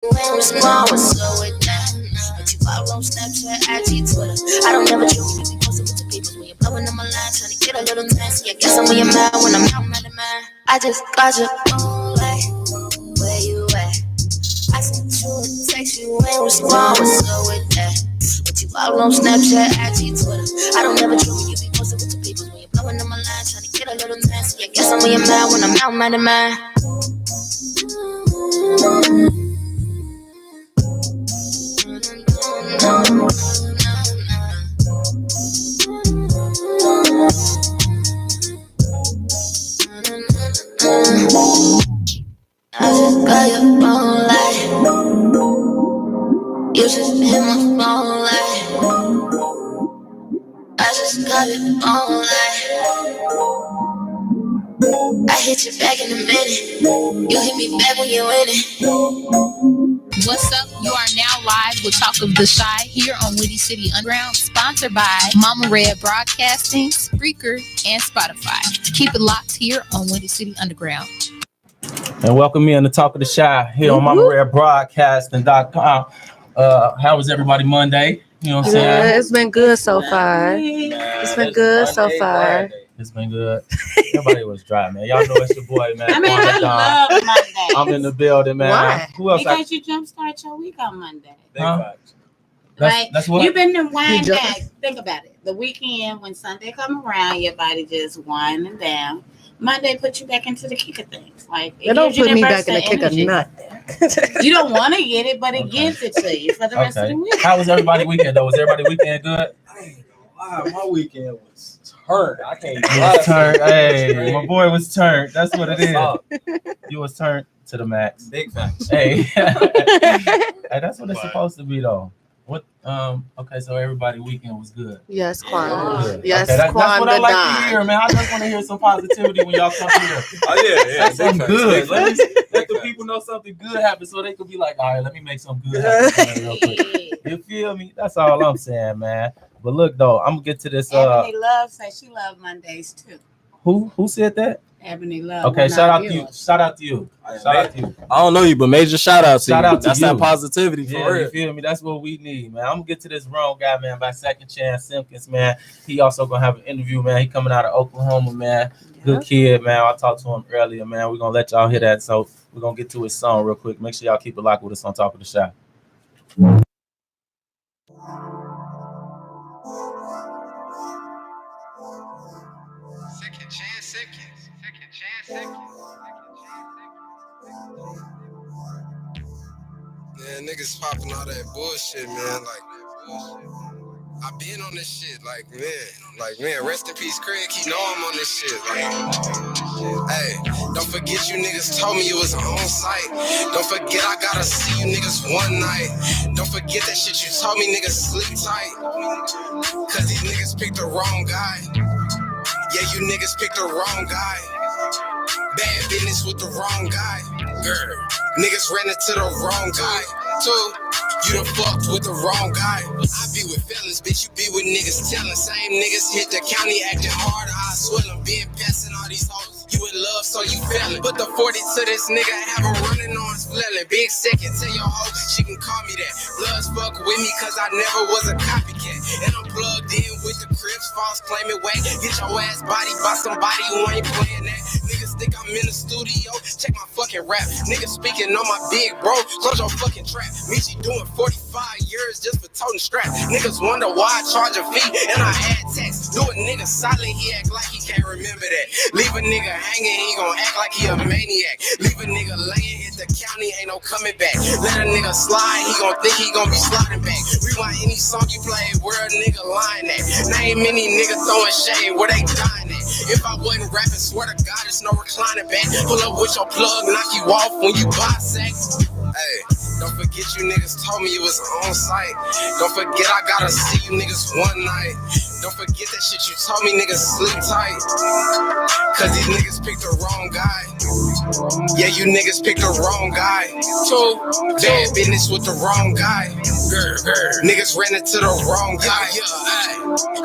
Respond, what's up with that? But you follow on Snapchat, IG, Twitter. I don't never choose you. Be posting with the people when you're blowing on my line, trying to get a little nasty. I guess I'm when you're mad when I'm out, mad at mine. I just got your phone like, where you at? I sent you a text, you ain't respond, what's up with that? But you follow on Snapchat, IG, Twitter. I don't never choose you. Be posting with the people when you're blowing on my line, trying to get a little nasty. I guess I'm when you're mad when I'm out, mad at mine. I just got your phone like, you just hit my phone like, I just got your phone like, I hit you back in a minute, you hit me back when you in it. What's up? You are now live with Talk of the Shy here on Windy City Underground, sponsored by Mama Red Broadcasting, Spreaker, and Spotify. Keep it locked here on Windy City Underground. And welcome me on the Talk of the Shy here on Mama Red Broadcasting.com. How was everybody Monday? You know what I'm saying? Yeah, it's been good so far. It's been good so far. It's been good. Everybody was dry, man. Y'all know it's your boy, man. I mean, I love Monday. I'm in the building, man. Why? Who else? Because you jumpstart your week on Monday. Huh? That's what you've been to wind back. Think about it. The weekend, when Sunday come around, your body just winding down. Monday put you back into the kick of things. Like it don't put me back in the kick of nothing. You don't want to get it, but it gives it to you for the rest of the week. How was everybody's weekend though? Was everybody's weekend good? I ain't gonna lie, my weekend was turned. I can't was turned. Hey, my boy was turned. That's what it is. You was turned to the max. Big facts. Hey. Hey, that's what it's supposed to be though. What? Okay, so everybody weekend was good. Yes, Quan. Good. Yes, okay, that's what I like Don. to hear, man. I just want to hear some positivity when y'all come here. Oh yeah, Say something good. Let the people know something good happened, so they could be like, all right, let me make something good happen real quick. You feel me? That's all I'm saying, man. But look though, I'm gonna get to this. Ebony Love says she loved Mondays too. Who said that? Ebony Love. Okay, shout out to you. Shout out to you. Shout out to you. I don't know you, but major shout out to Shout you. out to That's you. that positivity for real. You feel me? That's what we need, man. I'm gonna get to this wrong guy, man, by 2Chance Simpkins, man. He also gonna have an interview, man. He coming out of Oklahoma, man. Good kid, man. I talked to him earlier, man. We're gonna let y'all hear that. So we're gonna get to his song real quick. Make sure y'all keep it locked with us on Top of the Shot. Man, niggas popping all that bullshit, man. Like, I been on this shit, like, man, rest in peace, Craig. He know I'm on this shit, like, hey, don't forget you niggas told me it was on site. Don't forget I gotta see you niggas one night. Don't forget that shit you told me, niggas sleep tight. Cause these niggas picked the wrong guy. Yeah, you niggas picked the wrong guy. Bad business with the wrong guy. Girl, niggas ran into the wrong guy. Too, you done fucked with the wrong guy. I be with fellas, bitch, you be with niggas telling. Same niggas hit the county acting hard. I swear I'm being passing all these hoes. You in love, so you feeling. Put the 40 to this nigga, have him running on his flailing. Big second, tell your hoe, she can call me that. Bloods fuck with me, cause I never was a copycat. And I'm plugged in with the Crips, false claiming way. Get your ass body by somebody who ain't playing that. Niggas think I'm in the studio, check my fucking rap. Niggas speaking on my big bro, close your fucking trap. Michi doing 45 years just for toting strap. Niggas wonder why I charge a fee and I add tax. Do a nigga silent, he act like he can't remember that. Leave a nigga hanging, he gon' act like he a maniac. Leave a nigga laying, hit the county, ain't no coming back. Let a nigga slide, he gon' think he gon' be sliding back. Rewind any song you play, where a nigga lying at. Name any nigga throwing shade, where they dying at. If I wasn't rapping, swear to God, it's no reclining back. Pull up with your plug, knock you off when you buy sex. Hey, don't forget you niggas told me it was on site. Don't forget I gotta see you niggas one night. Don't forget that shit you told me, niggas sleep tight. Cause these niggas picked the wrong guy. Yeah, you niggas picked the wrong guy. Bad business with the wrong guy. Niggas ran into the wrong guy.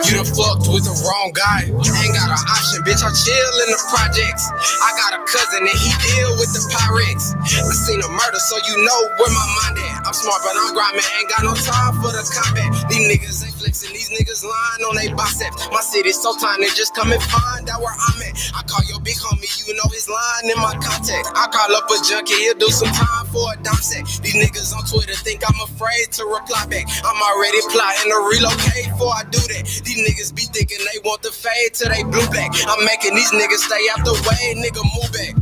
You done fucked with the wrong guy. Ain't got an option, bitch. I chill in the projects. I got a cousin and he deal with the Pyrex. I seen a murder, so you know where my mind at. I'm smart, but I'm grinding. Ain't got no time for the combat. These niggas ain't flexing. These niggas lying on they biceps. My city's so tiny, just come and find out where I'm at. I call your big homie, you know his line in my contact. I call up a junkie, he'll do some time for a dime set. These niggas on Twitter think I'm afraid to reply back. I'm already plotting to relocate before I do that. These niggas be thinking they want the fade till they blue back. I'm making these niggas stay out the way, nigga move back.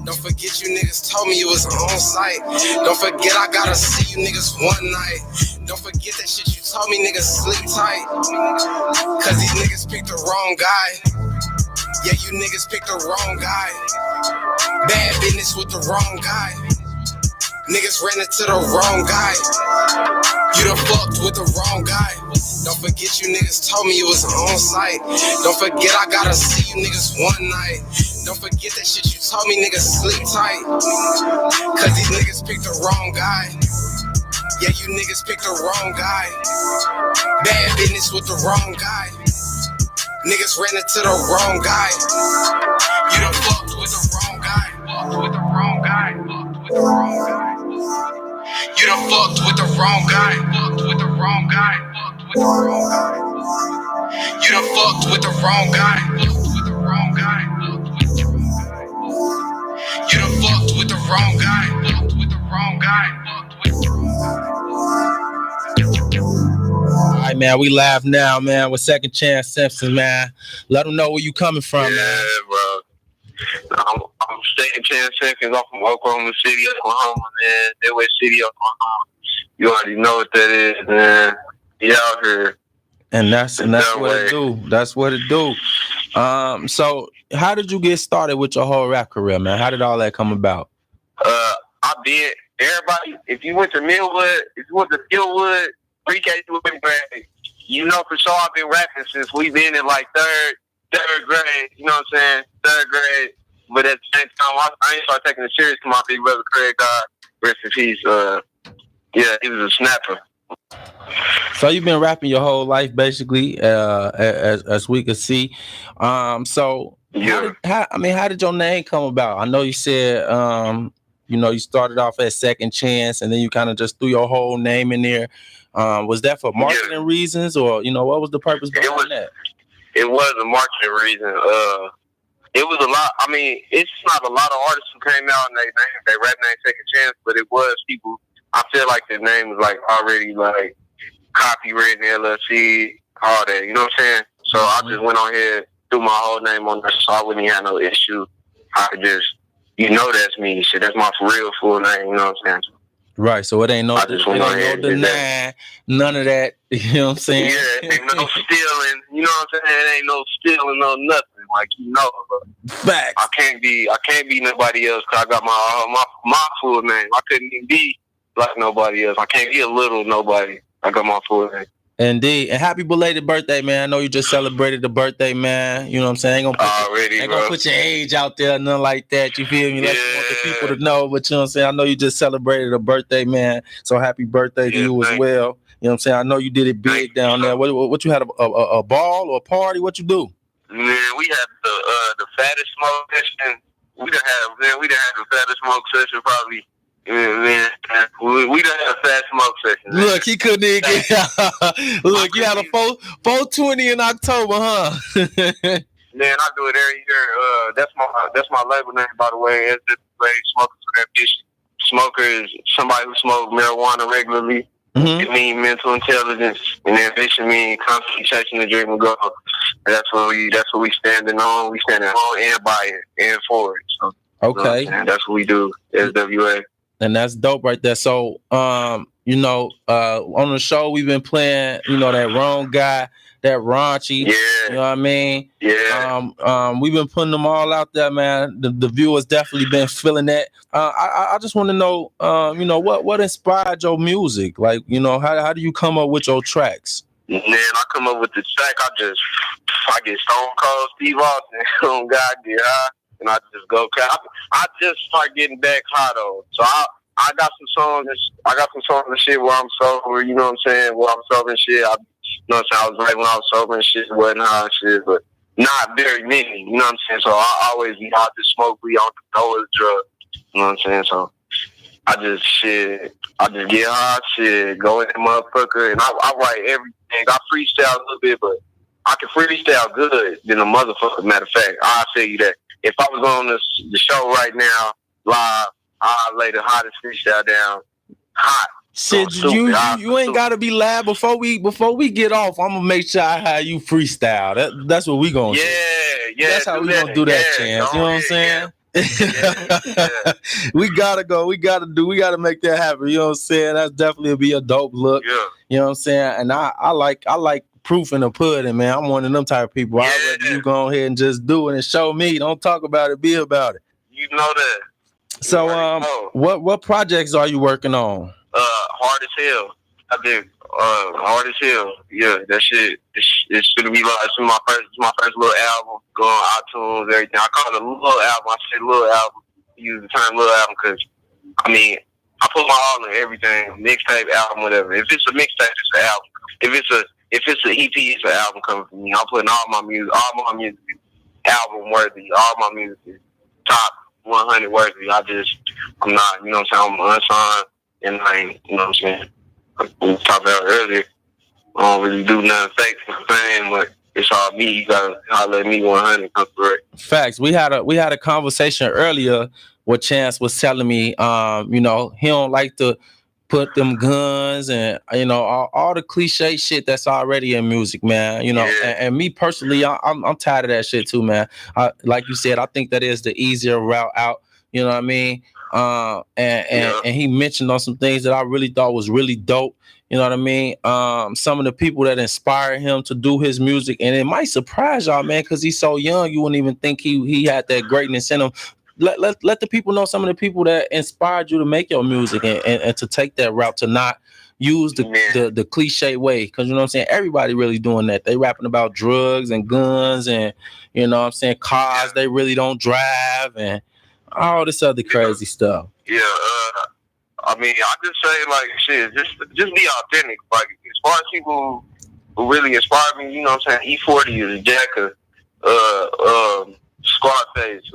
Don't forget you niggas told me it was on site. Don't forget I gotta see you niggas one night. Don't forget that shit you told me, niggas sleep tight. Cause these niggas picked the wrong guy. Yeah, you niggas picked the wrong guy. Bad business with the wrong guy. Niggas ran into the wrong guy. You done fucked with the wrong guy. Don't forget you niggas told me it was on site. Don't forget I gotta see you niggas one night. Don't forget that shit you told me, niggas sleep tight. Cause these niggas picked the wrong guy. Yeah, you niggas picked the wrong guy. Bad business with the wrong guy. Niggas ran into the wrong guy. You done fucked with the wrong guy. Fucked with the wrong guy. Fucked with the wrong guy. You done fucked with the wrong guy. Fucked with the wrong guy. Fucked with the wrong guy. You done fucked with the wrong guy. Fucked with the wrong guy. Fucked with the wrong guy. You done fucked with the wrong guy. Fucked with the wrong guy. Fucked with the wrong guy. All right, man. We live now, man, with Second Chance Simpkins, man. Let them know where you coming from, man. Yeah, bro. I'm Second Chance Simpkins. I'm from Oklahoma City, Oklahoma, man. Midway City, Oklahoma. You already know what that is, man. You out here. And that's what it do. That's what it do. So how did you get started with your whole rap career, man? How did all that come about? I did. Everybody, if you went to Millwood, if you went to Millwood, pre-K through fifth grade, you know for sure I've been rapping since we've been in like third grade. You know what I'm saying? Third grade. But at the same time, I ain't started taking it serious because my big brother Craig died. Rest in peace. Yeah, he was a snapper. So you've been rapping your whole life, basically, as we could see. So yeah. How did your name come about? I know you said, you started off at Second Chance, and then you kind of just threw your whole name in there. Was that for marketing reasons, or what was the purpose behind that? It was a marketing reason. It was a lot. I mean, it's not a lot of artists who came out and they rap name Second Chance, but it was people. I feel like the name was like already like copywritten, LLC, all that. You know what I'm saying? So I just went on here, threw my whole name on there, so I wouldn't even have no issue. I could just, that's me. Shit, that's my real full name. You know what I'm saying? Right, so it ain't no denying, none of that. You know what I'm saying? Yeah, ain't no stealing. You know what I'm saying? It ain't no stealing, no nothing. Like Facts. I can't be nobody else because I got my full name. I couldn't even be like nobody else. I can't be a little nobody. I got my full name. Indeed. And happy belated birthday, man. I know you just celebrated the birthday, man. You know what I'm saying? Ain't gonna put your age out there, nothing like that. You feel me? Like you want the people to know, but you know what I'm saying? I know you just celebrated a birthday, man. So happy birthday to you as well. You know what I'm saying? I know you did it big down there. What you had, a ball or a party? What you do? Man, we had the fattest smoke session. We done had the fattest smoke session probably. Man, we done had a fat smoke session. Man. Look, he couldn't even get. Look, you had a 420 in October, huh? Man, I do it every year. That's my label name, by the way. SWA, Smokers for Ambition. Smoker is somebody who smokes marijuana regularly. Mm-hmm. It means mental intelligence, and ambition means constantly chasing the dream and goal. That's what we standing on. We standing on and by it and for it. So, okay, that's what we do. SWA. And that's dope right there. So, on the show we've been playing, that wrong guy, that raunchy. Yeah. You know what I mean? Yeah. We've been putting them all out there, man. The viewers definitely been feeling that. I just want to know, what inspired your music? Like, how do you come up with your tracks? And then I come up with the track. I get Stone Cold Steve Austin. Oh God, I get high, and I just go. I just start getting back high though. So I got some songs. I got some songs and shit where I'm sober. You know what I'm saying? Where I'm sober and shit. You know what I'm saying? I was right when I was sober and shit, wasn't high and shit, but not very many. You know what I'm saying? So I always be out to smoke weed, out to go with a drug. You know what I'm saying? So I just get high, shit, go in that motherfucker, and I write everything. I freestyle a little bit, but I can freestyle good than a motherfucker. Matter of fact, I'll tell you that. If I was on the show right now, live, I'll lay the hottest freestyle down. Hot. Shit, you ain't gotta be live before we get off. I'm gonna make sure I have you freestyle. That's what we gonna do. Yeah. That's how we gonna do that, Chance. You know what I'm saying? Yeah. we gotta make that happen. You know what I'm saying? That's definitely be a dope look. Yeah. You know what I'm saying? And I like proof in the pudding, man. I'm one of them type of people. Yeah. I'd rather you go ahead and just do it and show me. Don't talk about it, be about it. You know that. So what projects are you working on? Hard as Hell. I did Hard as Hell. Yeah, that shit. It's gonna be like it's my first little album. Go on iTunes, everything. I call it a little album. I say little album. Use the term little album because I mean I put my all in everything. Mixtape, album, whatever. If it's a mixtape, it's an album. If it's an EP, it's an album coming from me. I'm putting all my music album worthy. All my music is top 100 worthy. I'm not, you know what I'm saying, I'm unsigned and I ain't, you know what I'm saying, we talked about earlier, I don't really do nothing fake for the fame, but it's all me. You gotta let me 100 come through it. Facts. We had a conversation earlier where Chance was telling me, you know, he don't like to put them guns and, you know, all the cliche shit that's already in music, man. You know, Yeah. and me personally, I'm tired of that shit too, man. Like you said, I think that is the easier route out. You know what I mean? And he mentioned on some things that I really thought was really dope. You know what I mean? Some of the people that inspired him to do his music, and it might surprise y'all, man, because he's so young, you wouldn't even think he had that greatness in him. Let the people know some of the people that inspired you to make your music and to take that route, to not use the cliche way, because you know what I'm saying, everybody really doing that. They rapping about drugs and guns and, you know what I'm saying, cars they really don't drive and all this other crazy stuff. Yeah, I mean, I just say like shit, just be authentic. Like as far as people who really inspire me, you know what I'm saying, E40 is Jacka, Scarface,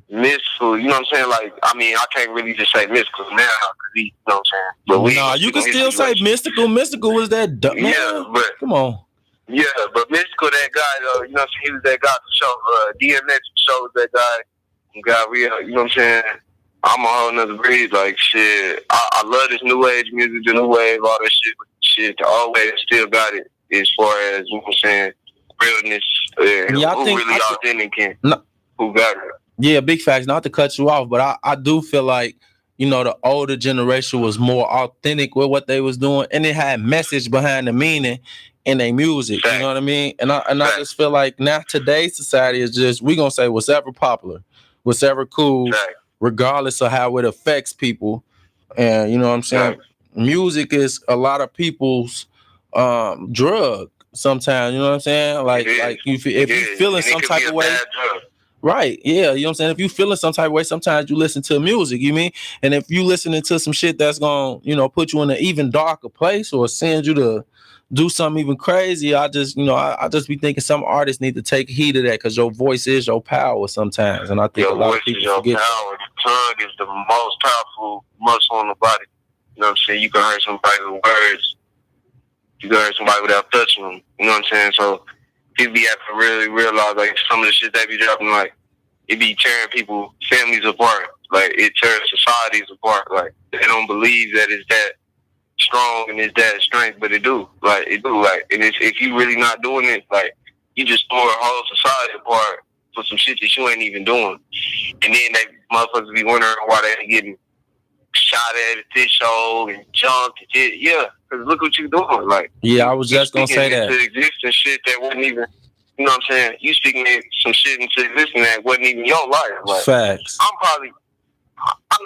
Mystical, you know what I'm saying? Like, I mean, I can't really just say Mystical now because he, you know what I'm saying? But you can still say Mystical. Mystical is that man. Yeah, but come on. Yeah, but Mystical, that guy, you know what I'm saying? He was that guy for sure. DMX for sure was that guy. God, you know what I'm saying? I'm a whole nother breed. Like, shit, I love this new age music, the new wave, all that shit. But shit, the old wave still got it as far as, you know what I'm saying, realness. Who really authentic and who got it. Yeah, big facts. Not to cut you off, but I do feel like, you know, the older generation was more authentic with what they was doing, and it had message behind the meaning in their music. You know what I mean? And I just feel like now today's society is just, we gonna say whatever popular, whatever cool, regardless of how it affects people. And you know what I'm saying? Music is a lot of people's drug sometimes. You know what I'm saying? Like if you feeling some type of way. Right, yeah, you know what I'm saying? If you feeling some type of way, sometimes you listen to music, you mean? And if you listening to some shit that's gonna, you know, put you in an even darker place or send you to do something even crazy, I just be thinking some artists need to take heed of that, because your voice is your power sometimes. And I think your a lot voice of people is your forget power. The tongue is the most powerful muscle on the body. You know what I'm saying? You can hurt somebody with words. You can hurt somebody without touching them. You know what I'm saying? So people be have to really realize, like, some of the shit they be dropping, like, it be tearing people, families apart. Like, it tears societies apart. Like, they don't believe that it's that strong and it's that strength, but it do. Like, it do. Like, and if you really not doing it, like, you just tore a whole society apart for some shit that you ain't even doing. And then they motherfuckers be wondering why they getting shot at this show and jumped and shit. Yeah, because look what you doing. Like, yeah, I was just gonna say that. Into existence shit that wasn't even, you know what I'm saying? You speaking some shit into existence that wasn't even your life. Like, facts. I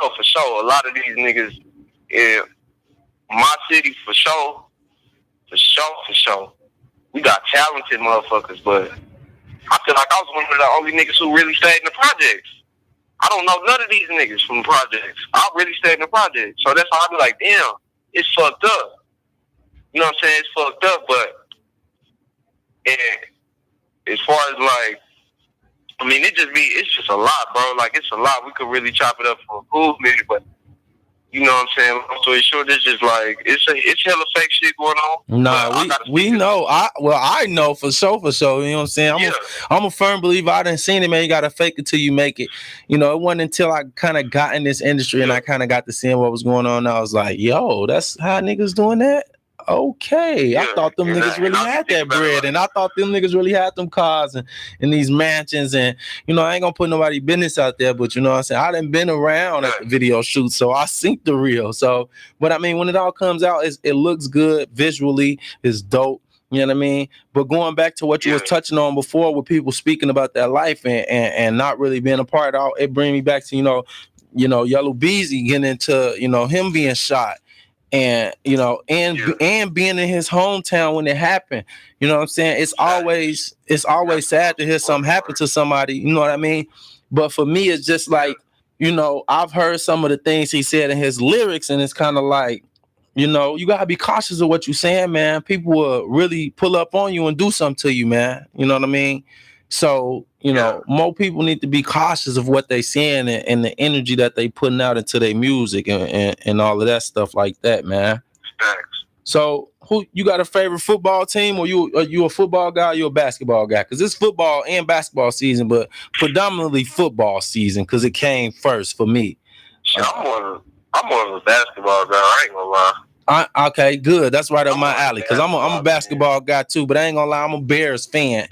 know for sure a lot of these niggas in my city for sure For sure. We got talented motherfuckers, but I feel like I was one of the only niggas who really stayed in the projects. I don't know none of these niggas from the projects. I really stayed in the projects. So that's how I be like, damn, it's fucked up. You know what I'm saying? It's fucked up, but and as far as like, I mean, it's just a lot, bro. Like, it's a lot. We could really chop it up for a cool minute, but you know what I'm saying? Long story short, it's just like, it's hella fake shit going on. Nah, we know. I know for sure. You know what I'm saying? I'm a firm believer. I done seen it, man. You gotta fake it till you make it. You know, it wasn't until I kind of got in this industry and I kind of got to seeing what was going on. I was like, yo, that's how niggas doing that. Okay, I thought them niggas really had that bread, and I thought them niggas really had them cars and these mansions, and you know, I ain't gonna put nobody business out there, but you know what I'm saying, I done been around at the video shoot, so I seen the real. So, but I mean, when it all comes out, it looks good visually, it's dope. You know what I mean? But going back to what you was touching on before, with people speaking about their life and not really being a part of it, brings me back to Yellow Beezy getting into him being shot. And and being in his hometown when it happened, you know what I'm saying? It's always sad to hear something happen to somebody, you know what I mean? But for me, it's just like, I've heard some of the things he said in his lyrics, and it's kind of like, you gotta be cautious of what you're saying, man. People will really pull up on you and do something to you, man. You know what I mean? So, more people need to be cautious of what they saying and the energy that they putting out into their music and all of that stuff like that, man. Thanks. So, who you got a favorite football team, or you a football guy, or you a basketball guy? Because it's football and basketball season, but predominantly football season because it came first for me. I'm more of a basketball guy. I ain't gonna lie. Okay, good. That's right up my alley because I'm a basketball guy too, but I ain't gonna lie, I'm a Bears fan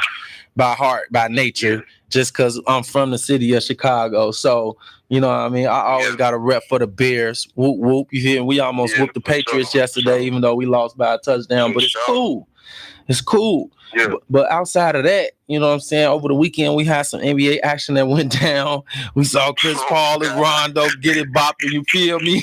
by heart, by nature, just because I'm from the city of Chicago. So, you know what I mean? I always got a rep for the Bears. Whoop, whoop. You hear? We almost whooped the Patriots yesterday, even though we lost by a touchdown, but it's cool. It's cool. Yeah. But outside of that, you know what I'm saying? Over the weekend, we had some NBA action that went down. We saw Chris Paul and Rondo get it bopping. You feel me?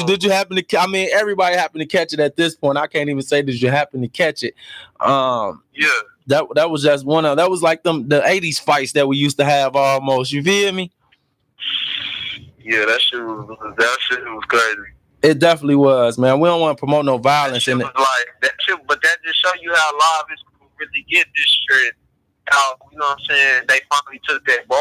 Did you happen to? I mean, everybody happened to catch it at this point. I can't even say did you happen to catch it. That was just that was like the 80s fights that we used to have almost. You feel me? Yeah, that shit was crazy. It definitely was, man. We don't want to promote no violence in it. Like that shit, but that just show you how live it's gonna really get this shit. How, you know what I'm saying? They finally took that bar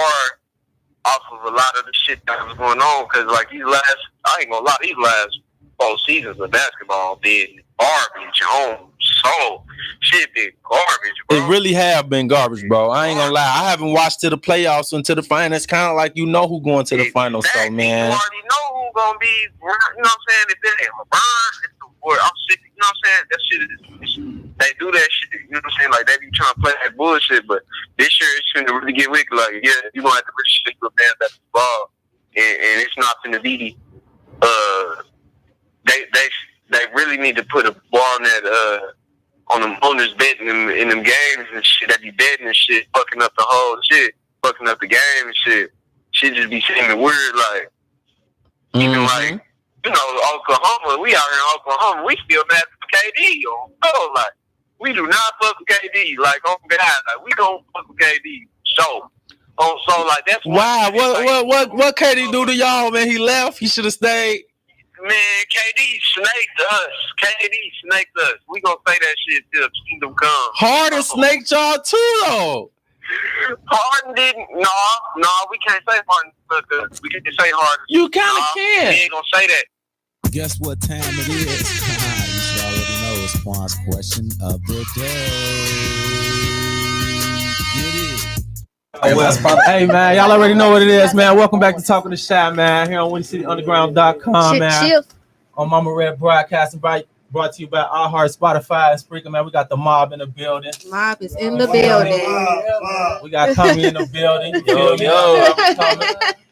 off of a lot of the shit that was going on. Cause like I ain't gonna lie, these last 4 seasons of basketball been garbage on soul. Shit been garbage, bro. It really have been garbage, bro. I ain't gonna lie. I haven't watched to the playoffs and to the finals. It's kind of like who going to the finals, so man. You already know who's gonna be, you know what I'm saying? If it ain't LeBron, it's the boy. I'm sick, you know what I'm saying? That shit is, they do that shit, you know what I'm saying? Like, they be trying to play that bullshit, but this year it's gonna really get wicked. Like, yeah, you gonna have to really stick with fans at the ball, and it's not gonna be, they really need to put a ball on that, on them owners betting in them games and shit. That be betting and shit, fucking up the whole shit, fucking up the game and shit. Shit just be seeming weird, like, even like, Oklahoma, we out here in Oklahoma, we still mad for KD. Like, we do not fuck with KD. Like, oh God, like, we don't fuck with KD. So like, that's why. What KD do to y'all, man? He left. He should have stayed. Man, KD snaked us. We gonna say that shit till kingdom come. Harden snaked y'all too, though. Harden didn't. No, we can't say Harden. We can't say Harden. You kind of can. We ain't gonna say that. Guess what time it is? You should already know it's Quan's question of the day. Hey man, y'all already know what it is, man. Welcome back to Talking the Shot, man. Here on WindyCityUnderground.com, man. On Mama Red Broadcasting, brought to you by iHeart, Spotify, and Spreaker, man. We got the mob in the building. Mob is in the building. We got Tommy in the building. Yo.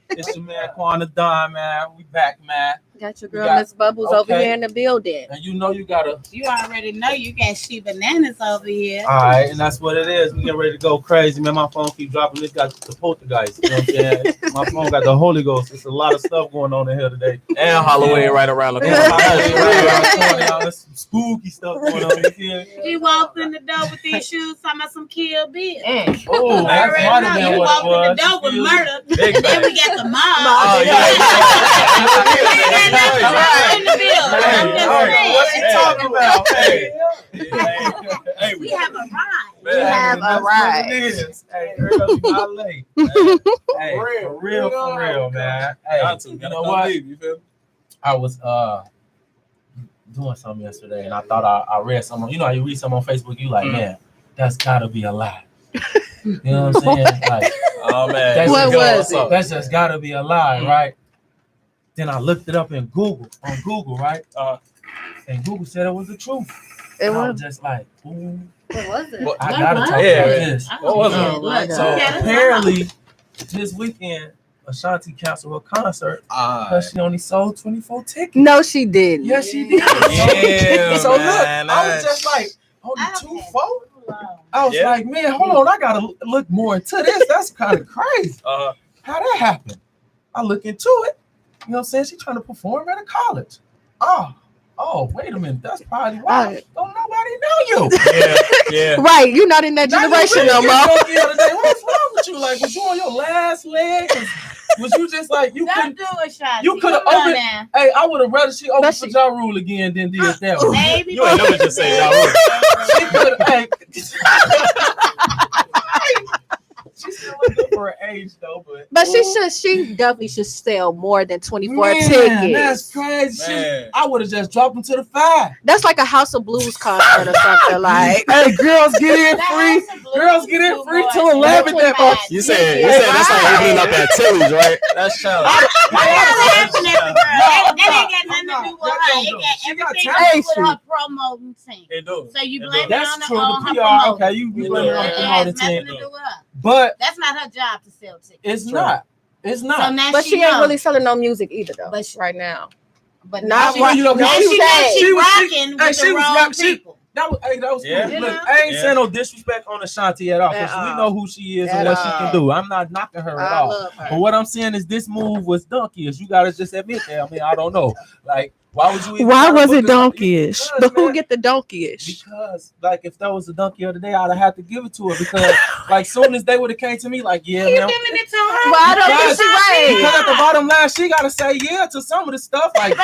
It's your man Quan the Don, man. We back, man. Got your girl Miss Bubbles over here in the building. And you know you gotta. You already know you got She Bananas over here. All right, and that's what it is. We get ready to go crazy, man. My phone keep dropping. It's got the poltergeist. You know what I'm saying? My phone got the Holy Ghost. There's a lot of stuff going on in here today. And Halloween right around the corner. There's some spooky stuff going on. He walked in the door with these shoes, talking about some Kill Bill. Oh, that's might have been he what walked it was. in the door with murder. Big Then we got the mob. Oh, yeah. In the building. What you talking about? We have a ride. We have a ride. Hey, early, not late. Hey, for real, man. Hey, you know what? I was doing something yesterday, and I thought I read something. You know how you read something on Facebook, you like, man, that's gotta be a lie. You know what I'm saying? Like, oh man, what was it? That's just gotta be a lie, right? Then I looked it up in Google, right? And Google said it was the truth. It and I was was just like, ooh. What was it? I gotta talk about this. What was it? So apparently, this weekend, Ashanti canceled her concert because she only sold 24 tickets. No, she didn't. Yes, she did. Yeah, so man, look, I was just like, only 24? I was like, man, hold on, I gotta look more into this. That's kind of crazy. How that happened? I look into it. You know what I'm saying? She's trying to perform at a college. Oh, wait a minute. That's probably why. Don't nobody know you. Yeah. Right, you're not in that generation no more. What's wrong with you? Like, was you on your last leg? Was you just like you couldn't do it, Shotty. You could have opened. Hey, I would have rather she opened for Ja Rule again than did that one. Baby, you ain't never just say Ja Rule. She could have. She's still looking for her age though, but she definitely should sell more than 24 tickets. That's crazy. I would have just dropped them to the 5. That's like a House of Blues concert or something like. Hey, girls get in free. Girls get in free till 11. You said that's like opening up at Tilly's, right? That's challenge. That ain't got nothing to do with her. It got everything to do with her promoting team. It do. So you blame it That's on true. her The PR, promoting. okay, you blame it on the promoting team. To do with her. But that's not her job to sell tickets. It's not. It's not. So now but she ain't really selling no music either, though. But right now. But not now she rocking with the wrong people. That was yeah. Cool. Look, I ain't saying no disrespect on Ashanti at all because we know who she is and what she can do. I'm not knocking her at all. But what I'm saying is this move was donkeyish. You gotta just admit that. I mean, I don't know. Like, why would you? Why was it donkeyish? But who get the donkeyish? Because like if that was the donkey of the day, I'd have had to give it to her because like soon as they would have came to me like, yeah, you man. giving it to her? Well, I don't think she right. Because at the bottom line, she gotta say yeah to some of the stuff. Like,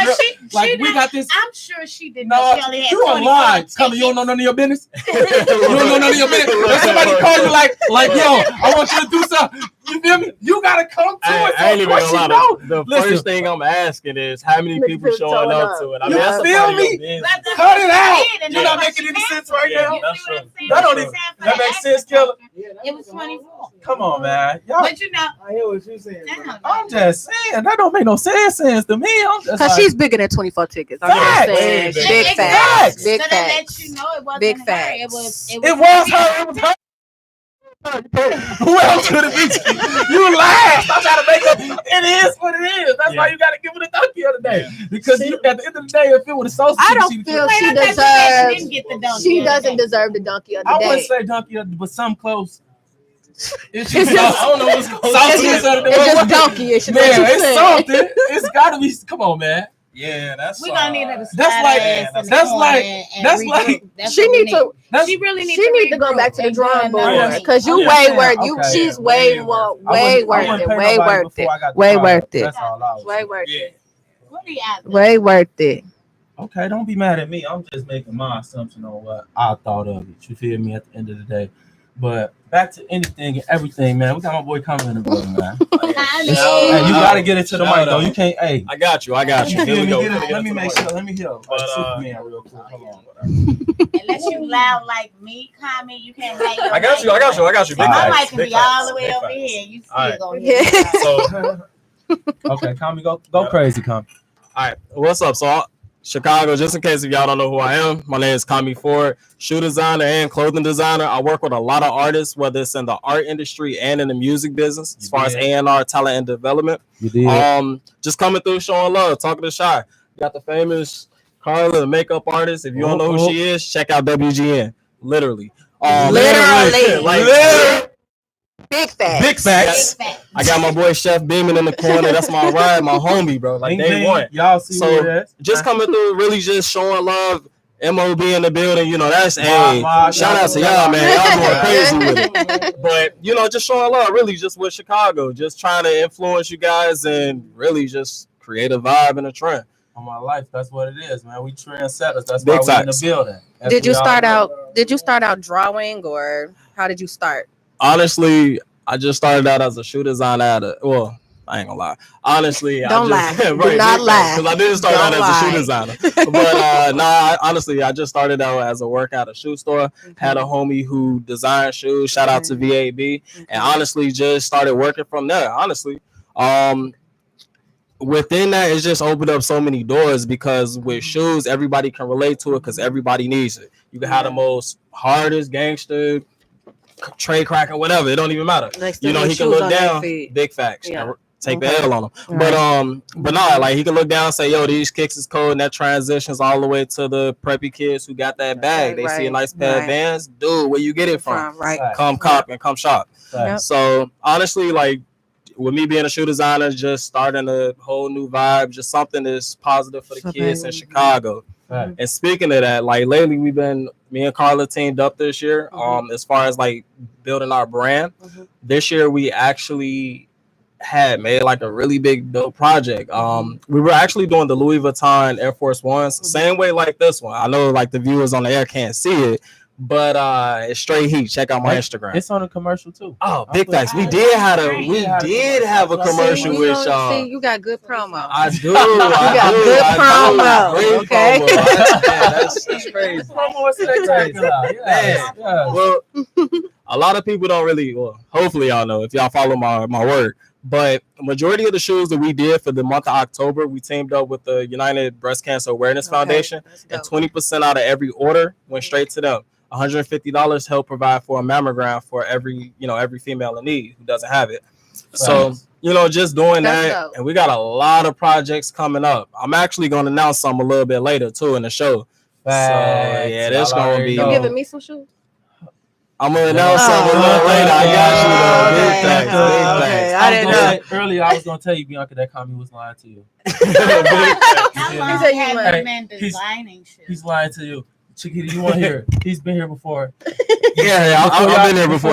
but we got this. I'm sure she did No, not. She only had you are lying. Come, you don't know none of your business. You don't know none of your business. When somebody call you like, yo, I want you to do something. You feel me? You gotta come to it. I ain't even gonna lie. The first thing I'm asking is how many people showing up to it. I mean, you that's feel me? Cut it out. You're not making any sense right now. That don't even. That makes sense, Killer. It was 24. Come on, man. Y'all, but you know, I hear what you're saying. I'm just saying that don't make no sense to me. I'm just because she's bigger than 24 tickets. I'm just saying. Big facts. Big facts. So that lets you know it wasn't big her. Facts. It was her. It was her. Who else could it be? You laughed. I'm trying to make it. It is what it is. That's why you got to give it a donkey of the day. Because at the end of the day, if it was so, I don't feel she deserves. She doesn't deserve the donkey of the day. I wouldn't say donkey, but some close. It's just, I don't know what's close. It's just donkey. Man, it's something. It's got to be. Come on, man. Yeah, that's. We're gonna need her to. That's like. She needs to. She really needs. She needs to go back to the drawing board because you way worth. She's way more. Way worth it. Way worth it. Way worth it. Way worth it. Way worth it. Okay, don't be mad at me. I'm just making my assumption on what I thought of it. You feel me? At the end of the day. But back to anything and everything, man. We got my boy coming in the building, man. Hey, you gotta get it to the mic, though. You can't. Hey, I got you. Here we go. Let me make sure. Let me hear. Superman, real quick. Hold on. Unless you loud like me, comment, you can't have your. I got you. Big my facts. mic can be all the way over here. You still gonna hear. So, okay, Kami, go crazy, Kami. All right, what's up? So Chicago, just in case if y'all don't know who I am, my name is Kami Ford, shoe designer and clothing designer. I work with a lot of artists, whether it's in the art industry and in the music business, as far as A&R, talent and development. You did. Just coming through, showing love, talking to Shy. Got the famous Carla, the makeup artist. If you don't know who she is, check out WGN. Literally. Literally. Big facts. Big facts. I got my boy Chef Beeman in the corner. That's my ride, my homie, bro. Like day one. Y'all see so just coming through, really just showing love. MOB in the building, you know, that's shout out to y'all, man. Y'all going crazy with it. But, you know, just showing love, really just with Chicago, just trying to influence you guys and really just create a vibe and a trend. On my life, that's what it is, man. We trendsetters. That's why we're in the building. Did you start out drawing, or how did you start? Honestly, I just started out as a shoe designer I ain't gonna lie. Honestly, don't lie. Do not lie. Because I didn't start out as a shoe designer. But honestly, I just started out as a work at a shoe store. Had a homie who designed shoes. Shout out to VAB. And honestly, just started working from there. Honestly, within that, it's just opened up so many doors because with shoes, everybody can relate to it because everybody needs it. You can have the most hardest gangster, trade cracker, whatever. It don't even matter. You know, he can look down. Big facts. Yeah. Take the L on him. Right. But no, like he can look down and say, yo, these kicks is cold, and that transitions all the way to the preppy kids who got that bag. They see a nice pair of Vans. Dude, where you get it from? Come cop and come shop. So honestly, like with me being a shoe designer, just starting a whole new vibe, just something that's positive for the kids in Chicago. Right. And speaking of that, like lately me and Carla teamed up this year. As far as like building our brand. This year we actually had made like a really big dope project. We were actually doing the Louis Vuitton Air Force Ones, same way like this one. I know like the viewers on the air can't see it, but it's straight heat. Check out my Instagram. It's on a commercial too. Oh, big facts. We did have a commercial with y'all. See, you got good promo. I do. You got good promo. Okay. That's crazy. Promo is spectacular. Yeah. Well, a lot of people don't really. Well, hopefully y'all know if y'all follow my work. But majority of the shoes that we did for the month of October, we teamed up with the United Breast Cancer Awareness Foundation, and 20% out of every order went straight to them. $150 help provide for a mammogram for every female in need who doesn't have it. So, just doing that. And we got a lot of projects coming up. I'm actually going to announce some a little bit later too in the show. So, yeah, that's going to be. You giving me some shoes? I'm going to announce something a little later. I got you, though. Okay. I didn't know. Earlier, I was going to tell you, Bianca, that Kami was lying to you. How long have you been designing shoes? He's lying to you. Chiquita, you want to hear? He's been here before. I've been here before.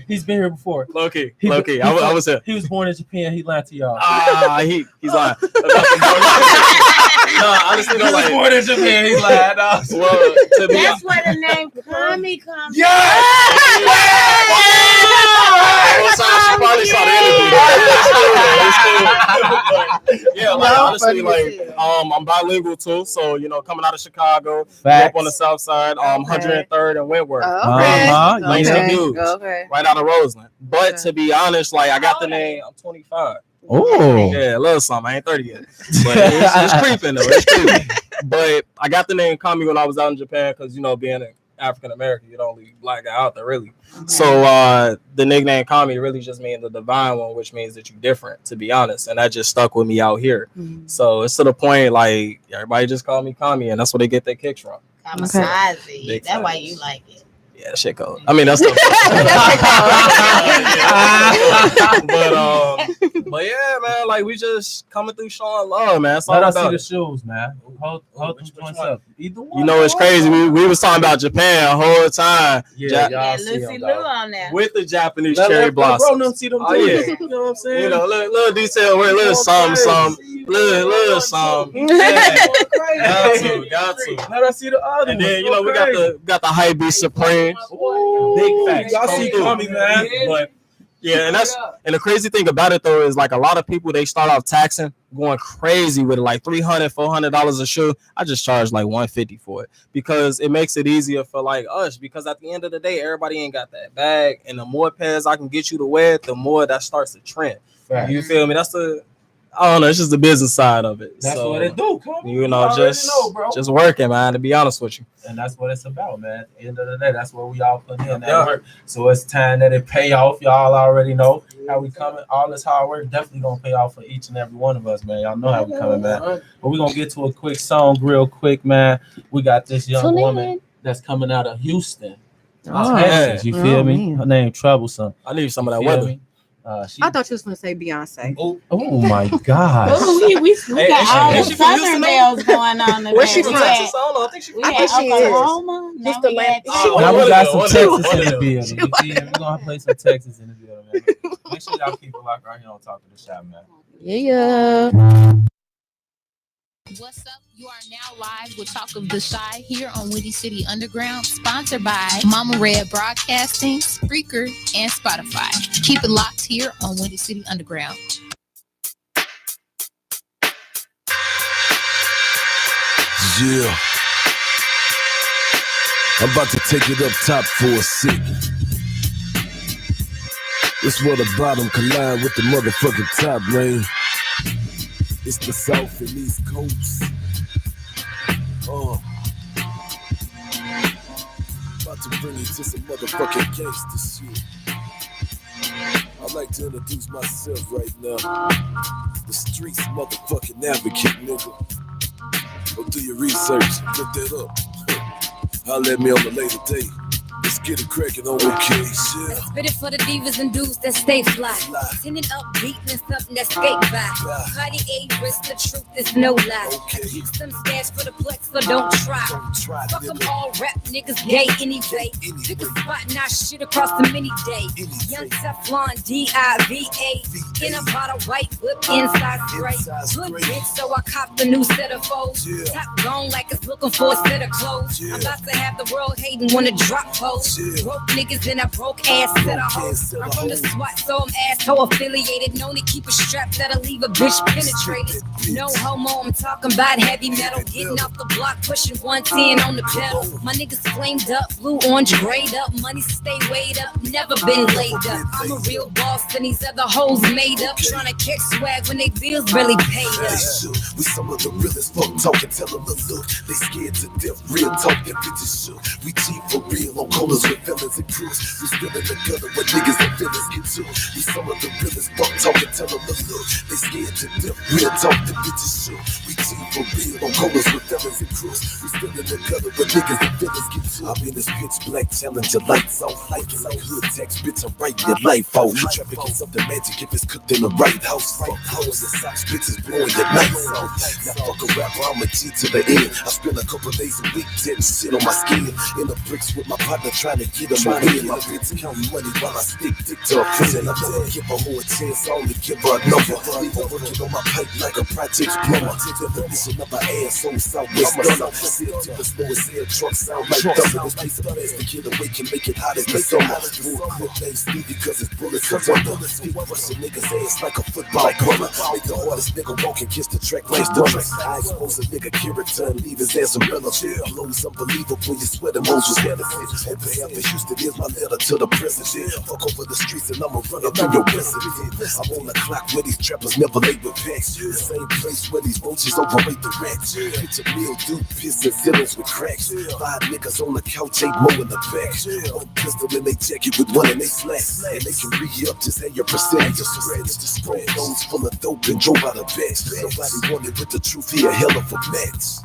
He's been here before. Low-key. I was here. He was born in Japan. He lied to y'all. He's lying. No, honestly, he was born in Japan. He lied. That's where the name Kami comes. Yeah. She probably saw the interview. Yeah, like honestly, like I'm bilingual too. So coming out of Chicago, up on the south side, 103rd and Wentworth. Right out of Roseland. But to be honest, like I got the name. I'm 25. Oh, yeah, a little something. I ain't 30 yet, but it's creeping though. It's creeping. But I got the name Kami when I was out in Japan because being an African American, you're the only black guy out there really. Okay. So the nickname Kami really just means the divine one, which means that you're different. To be honest, and that just stuck with me out here. Mm-hmm. So it's to the point like everybody just call me Kami, and that's where they get their kicks from. Kamikaze. That's why you like it. Yeah, shit cold. I mean, that's the but yeah, man, like we just coming through showing love, man. Let us see the shoes, man. Hold them joints up. Either one. It's crazy. We was talking about Japan the whole time. Yeah, Lucy Lou on there with the Japanese cherry blossoms. See them you know what I'm saying? Little detail, little something, little something. Got to. Let us see the other. And then we got the Hype Beast Supreme. Ooh, big facts. Y'all see coming, man. But yeah, and the crazy thing about it though is like a lot of people they start off taxing, going crazy with it, like $300, $400 a shoe. I just charge like $150 for it because it makes it easier for like us. Because at the end of the day, everybody ain't got that bag, and the more pairs I can get you to wear, the more that starts to trend. Right. You feel me? That's the I don't know. It's just the business side of it. That's so, what it do. You know, just working, man. To be honest with you. And that's what it's about, man. At the end of the day, that's what we all put in that work. So it's time that it pay off. Y'all already know how we coming. All this hard work definitely gonna pay off for each and every one of us, man. Y'all know how we coming, man. But we're gonna get to a quick song real quick, man. We got this young woman that's coming out of Houston, Texas. You feel me? Her name Troublesome. I need some of that weather. I thought you was gonna say Beyonce. Oh my God! we got all the Southern bells going on. Where she from? Texas? I think she is. Oklahoma. Just the land. Now we got some Texas in the building. We're gonna play some Texas in the building, man. Make sure y'all keep it locked right here on Talk of the Shop, man. Yeah. What's up? You are now live with Talk of the Shy here on Windy City Underground, sponsored by Mama Red Broadcasting, Spreaker, and Spotify. Keep it locked here on Windy City Underground. Yeah. I'm about to take it up top for a second. It's where the bottom collide with the motherfucking top, man. It's the South and East Coast. About to bring you to some motherfucking gangster shit. I'd like to introduce myself right now. The streets motherfucking advocate, nigga. Go do your research, look that up. Holla at me on the later date. Let's get it cracking on the case, yeah. Spit it for the divas and dudes that stay fly. Sending up beating and something that skate by. Cardi A risk, the truth is no lie. I keep some stash for the flex, so don't try. Fuck them all rap niggas gay anyway. Pick a spot and I shit across the mini day. Young Teflon, D-I-V-A. In a bottle white whip inside spray. Good bitch, so I copped a new set of foes. Top gone like it's looking for a set of clothes. I'm about to have the world hating, wanna drop pose. Broke niggas in a broke ass set of hoes. I'm from the SWAT, so I'm asshole affiliated. Known to keep a strap that'll leave a bitch penetrated. No homo, I'm talking about heavy metal. Getting off the block, pushing 110 on the pedal. My niggas flamed up, blue, orange, grayed up. Money stay weighed up, never been laid up. I'm a real boss, and these other hoes made up. Trying to catch swag when they bills barely paid up. We some of the realest fuck talking, tell them to look. They scared to death, real talk, them bitches shook. We cheap for real on corners with fellas and crews. We still in the gutter where niggas and feelings get to. We some of the realest fuck talking, tell them to look. They scared to death, real talk, them bitches shook. We cheap for real on corners with fellas and crews. We still in the gutter where niggas and feelings get to. I'm in this pitch black challenge, your lights off. Liking like hood tax, bitch, I'm writing your life out. Traffic is something magic if it's cooked in the right house. Fuck hoes and socks, bitches blowing your nights out. Now fuck a rapper, I'm a G to the end. I spend a couple days a week getting shit on my skin. In the bricks with my partner trying to get him out in. My bitch counting money while I stick dick to a friend. I never give a whole chance, I only give her a number. Leave her working on my pipe like a project plumber. Definition of my ass on Southwest Stunner. See the tip as low as air truck sound like thunder. This piece of plastic get away can make it hot as the summer. More quick name Stevie cause his bullets are under. Speak crush a nigga's ass like a football corner. Make the hardest nigga walk and kiss the track like drummers. I expose a nigga character and leave his ass irrelevant. Blows unbelievable, you swear the most was benefit. And pay up for Houston is my letter to the president. Fuck over the streets and I'ma run up in your resident. I'm on the clock where these trappers never late with packs. The same place where these vultures overrate the racks. Picture meal, dude, piss and ceilings with cracks. 5 niggas on the couch, 8 more in the back. One pistol in they jacket with one in they slacks. And they can re-up, just have your percentage of spreads. The spread nose full of dope and drove out of bed. Nobody wanted with the truth, he a hell of a match.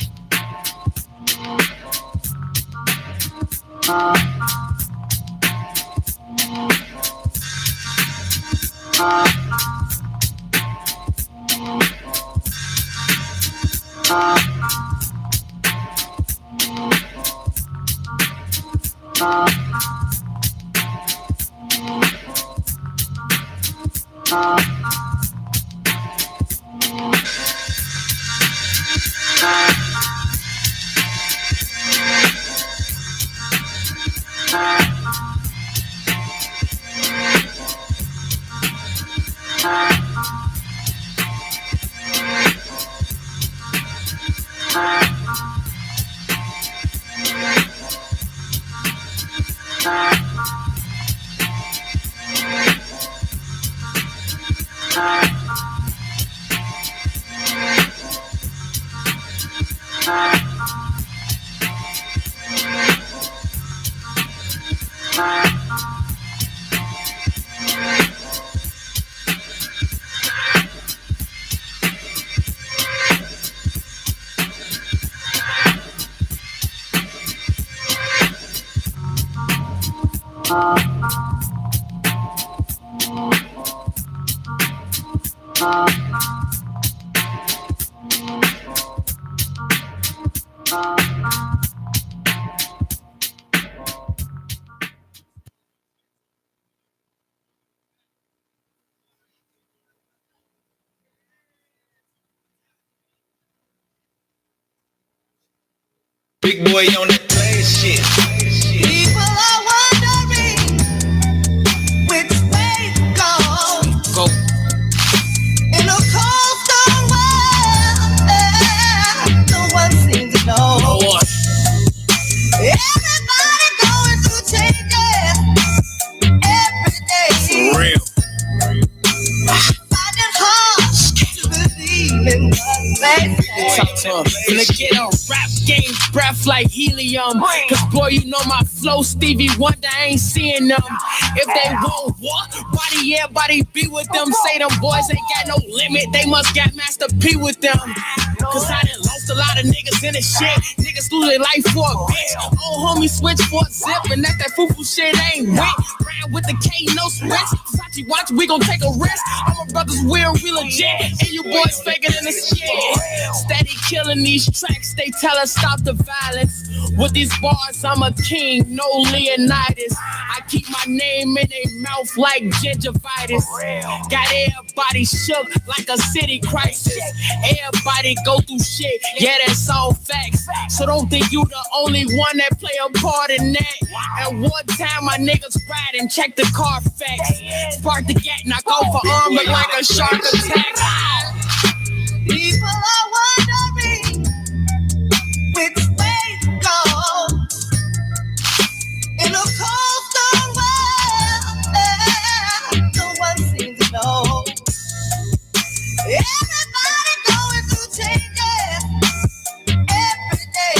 Big boy on that play shit. People are wondering which way to go. In a cold stone world, no one seems to know. Everybody going through changes every day. For real. Find it hard to believe in what they say. Talk to him. Finna get on rap game, breath like helium. Cause boy, you know my flow, Stevie Wonder ain't seeing them. If they want what? Body everybody be with them. Say them boys ain't got no limit, they must got Master P with them. Cause I done lost a lot of niggas in the shit. Niggas lose their life for a bitch. Old homie switch for a zip, and that foo-foo shit ain't wet. Round with the K, no sprints. Sachi watch, we gon' take a risk. All my brothers real legit, and you boys faker than the shit. Steady killing these tracks, they tell us stop the violence. With these bars, I'm a king, no Leonidas. I keep my name in their mouth like gingivitis. Got everybody shook like a city crisis. Everybody go through shit, yeah, that's all facts. So don't think you the only one that play a part in that. At one time, my niggas ride and check the Carfax. Spark the gat, knock off an arm, look like a shark attack. People are wondering which way to go. In a cold stone world, no one seems to know. Everybody going through changes every day.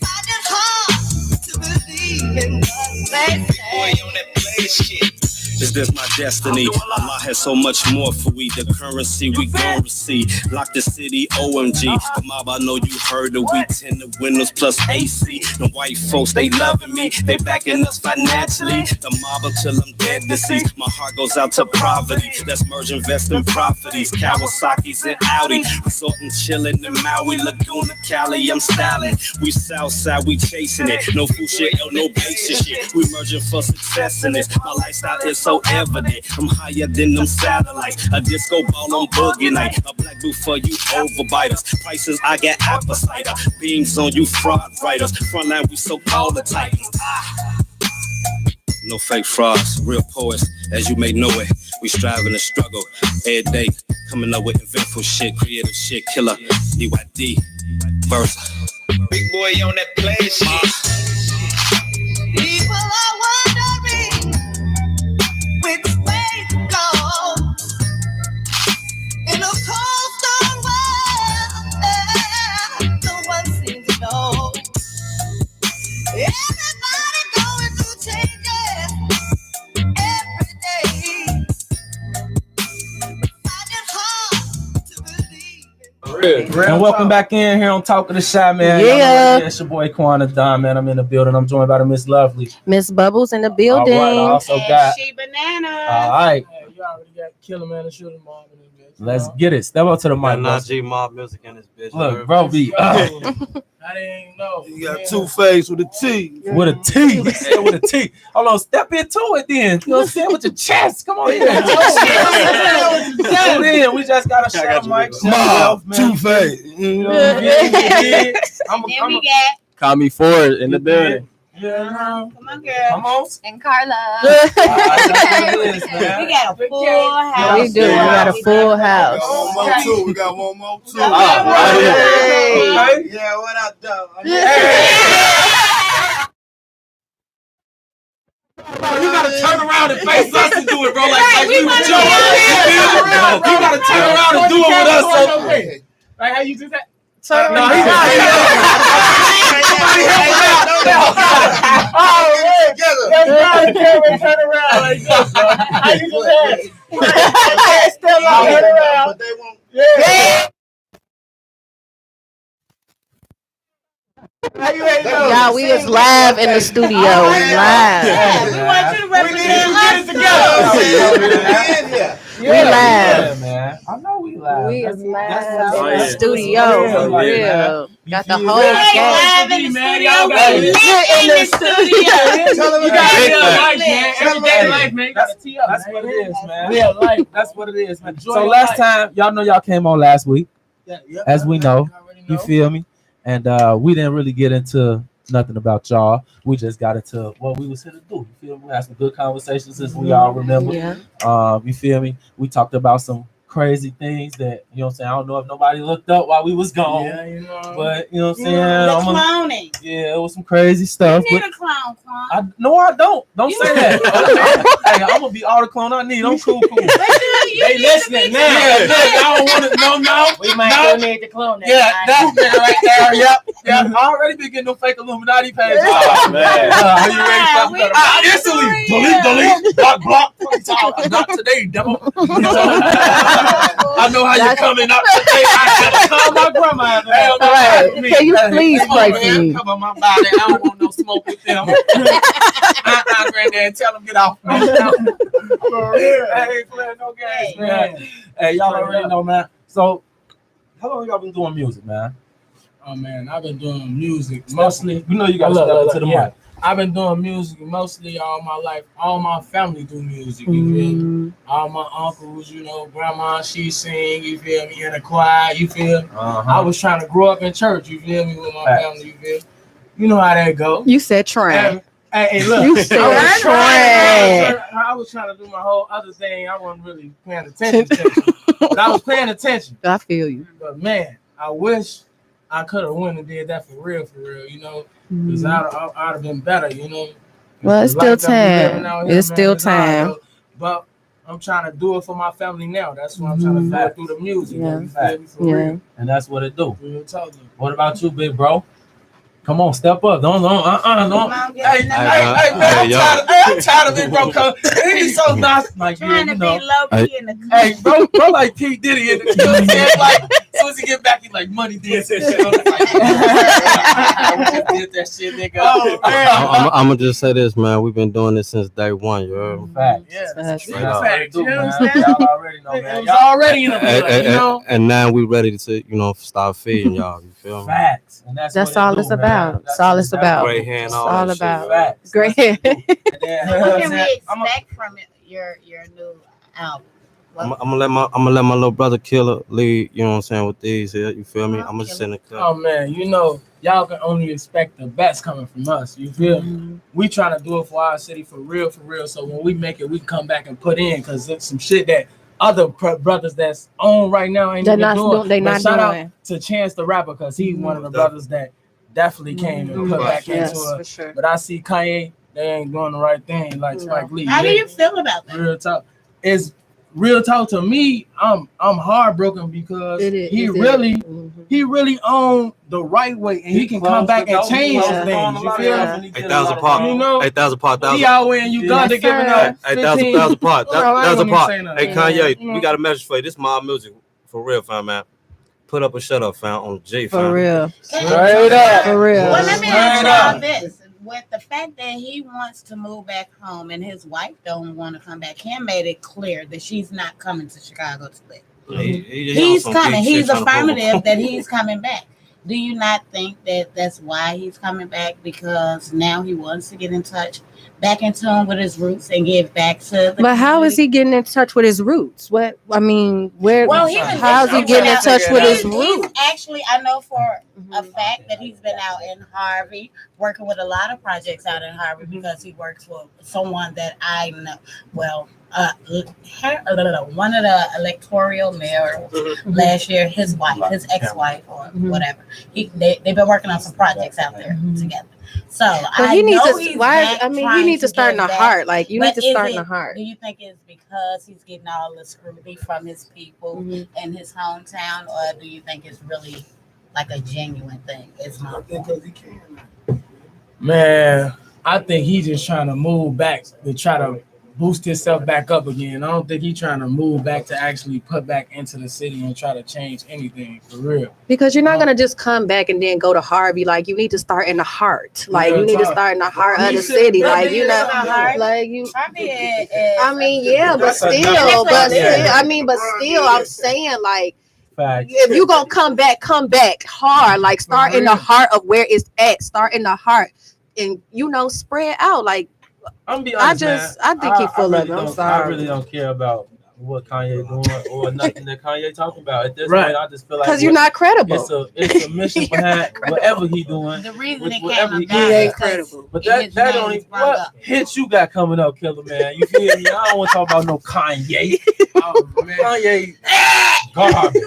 Find it hard to believe in what they say. Boy on that play shit. Is this my destiny? Allah has so much more for we. The currency we gon' receive. Lock the city, OMG. The mob, I know you heard it. We 10 the windows plus AC. The white folks, they loving me. They backing us financially. The mob until I'm dead deceased. My heart goes out to poverty. Let's merge, invest in properties. Kawasaki's and Audi. Resorting, chilling in Maui, Laguna, Cali. I'm styling. We Southside, we chasing it. No food shit, no basic shit. We merging for success in this. My lifestyle is so evident. I'm higher than them satellites. A disco ball on boogie night. A black boot for you overbiters. Prices, I get appetite. Beams on you fraud writers. Frontline, we so called the titans. No fake frauds, real poets, as you may know it. We strive and struggle every day. Coming up with inventful shit, creative shit, killer. DYD, verse. Big boy on that play shit. People are wondering which way to go. In a cold stone world, no one seems to know. Everybody going through changes every day. Find it hard to believe. And welcome back in here on Talk of the Shy, man. Yeah. It's your boy Quana Don, man. I'm in the building. I'm joined by the Miss Lovely. Miss Bubbles in the building. All right, I also And got. she banana. All right, You already got Killer Man and Shooter Mom in this bitch. let's get it. Step up to the mic, bro. G Mob music in this bitch. Look, bro, be I didn't know. You got Two-Face with a T. with a T. He said with a T. Hold on, step into it then. You know what I'm saying? With your chest. Come on in. Come in. We just got a shot, Mike. Mob, Two-Face. You know what I mean? Then we got Call me Ford in the building. Yeah. come on, girl. Come on. And Carla. That's what it is, man. We got a full house. We do. We got a full house. One more too. We got one more too. Right here. Yeah, what up, though? Bro, you gotta turn around and face us and do it, bro. Like we with you. You gotta turn around and do it with us. So. Like how you do that? No, he's not. Turn around like this, bro. How you do that? Still out, turn around. But they won't. Yeah. How you ain't know? Y'all, we is live in the studio. Live. We want you to represent us. We live. Yeah, man. I know we live. We is live that's in the live. studio. For real. Got the whole We ain't gang. live in the Man, studio. y'all We got it. lit in the studio. You gotta live life, man. Everyday life, man. You gotta tee up. That's what it is, man. Yeah, life. That's what it is, man. Enjoy So your last life. time, y'all know y'all came on last week, Yeah, as we know. You feel me? and we didn't really get into nothing about y'all. We just got into what we was here to do. You feel me? We had some good conversations, as we all remember. Yeah. You feel me? We talked about some crazy things that, you know what I'm saying, I don't know if nobody looked up while we was gone. Yeah, you know. But you know what I'm saying? The clowning. Yeah, it was some crazy stuff. You need a clown. No, I don't. Don't say that. Hey, I'm gonna be all the clone I need. I'm cool. They listening now. Yeah, I don't want to. No. We might need the clone. Yeah, that's it right there. Yep. I already been getting no fake Illuminati pages. Oh man, are you ready for me? Instantly delete, block. Not today, devil. I know how you're coming up today. I gotta call my grandma. Can you please pray for me? Cover my body. I don't want no smoke with them. Granddad, tell them get off. Man. For real. Hey, playing no games, man. Hey, y'all already know, man. So, how long y'all been doing music, man? Oh man, I've been doing music mostly. You know you gotta step into the mic. I've been doing music mostly all my life. All my family do music, you feel me? All my uncles, you know, grandma, she sing, you feel me, in the choir, you feel me? I was trying to grow up in church, you feel me, with my family, you feel me? You know how that go. You said train. Hey, look. You said train. I was trying to do my whole other thing. I wasn't really paying attention but I was paying attention. I feel you. But man, I wish I could have went and did that for real, you know? Because I'd have been better, you know. Well, it's still time. It's still time. But I'm trying to do it for my family now. That's what I'm trying to do it through the music. Yeah. And that's what it do. What about you, big bro? Come on, step up. Don't. Hey, I'm tired of it, bro. He's so nice. Like, trying to be low key in the Hey, bro, like P. Diddy in the club. Like, as soon as he get back, he like money dance and shit. Did that shit, nigga. Oh, man. I'm gonna just say this, man. We've been doing this since day one, you heard? Facts. Yeah, straight up. You y'all already know, man. It was already in the blood, you know. And now we ready to, you know, start feeding y'all. You feel me? Facts. And that's all it's about. That's all it's about. Great hand, it's all about. Facts. Great hand. What can we expect from your new album? I'm gonna let my little brother Killer lead, you know what I'm saying, with these here, you feel me? I'm gonna just in the club. Oh man, you know, y'all can only expect the best coming from us, you feel me? We trying to do it for our city for real, so when we make it, we can come back and put in, because it's some shit that other brothers that's on right now ain't even doing. They not shout doing. out to Chance the Rapper, because he's one of the brothers that definitely came and put back into it. For sure. But I see Kanye, they ain't doing the right thing like Spike Lee. How do you feel about that? Real talk. It's real talk to me. I'm heartbroken because he really owned the right way, and he can come back and change some things. You feel me? 8,000 pot. You know, 8,000 pot. he out there in Uganda giving out 8,000 pot. That's a pot. Hey Hey Kanye, we got a message for you. This is my music for real, fam, man. Put up or shut up, fam, on J, fam. For real. Straight up. For real. Well, let me ask y'all this. With the fact that he wants to move back home and his wife don't want to come back, he made it clear that she's not coming to Chicago to live. He's coming. He's affirmative that he's coming back. Do you not think that that's why he's coming back? Because now he wants to get back in tune with his roots and get back to the But how is he getting in touch with his roots? How is he getting in touch with his roots? Actually, I know for a fact that he's been out in Harvey working with a lot of projects out in Harvey because he works for someone that I know. Well, one of the electoral mayor last year, his ex-wife or whatever. They've been working on some projects out there together. So he needs to start in the heart. Like you need to start in the heart. Do you think it's because he's getting all the scrutiny from his people in his hometown, or do you think it's really like a genuine thing? It's my because he can. Man, I think he's just trying to move back to try to boost himself back up again. I don't think he's trying to move back to actually put back into the city and try to change anything for real. Because you're not gonna just come back and then go to Harvey. Like you need to start in the heart. Like you need to start in the heart of the city. Like you know, like you. I mean, yeah, but still, I'm saying like. If you gonna come back hard. Like start in the heart of where it's at. Start in the heart, and spread out. Like I'm be honest, I think he's full of it. I'm sorry. I really don't care about what Kanye doing or nothing that Kanye talking about. At this point, I just feel like because you're not credible. It's a mission behind whatever he doing. The reason it whatever came he about ain't credible. But that don't even what hits you got coming up, Killer Man. You feel me? I don't want to talk about no Kanye. Oh man, Kanye garbage.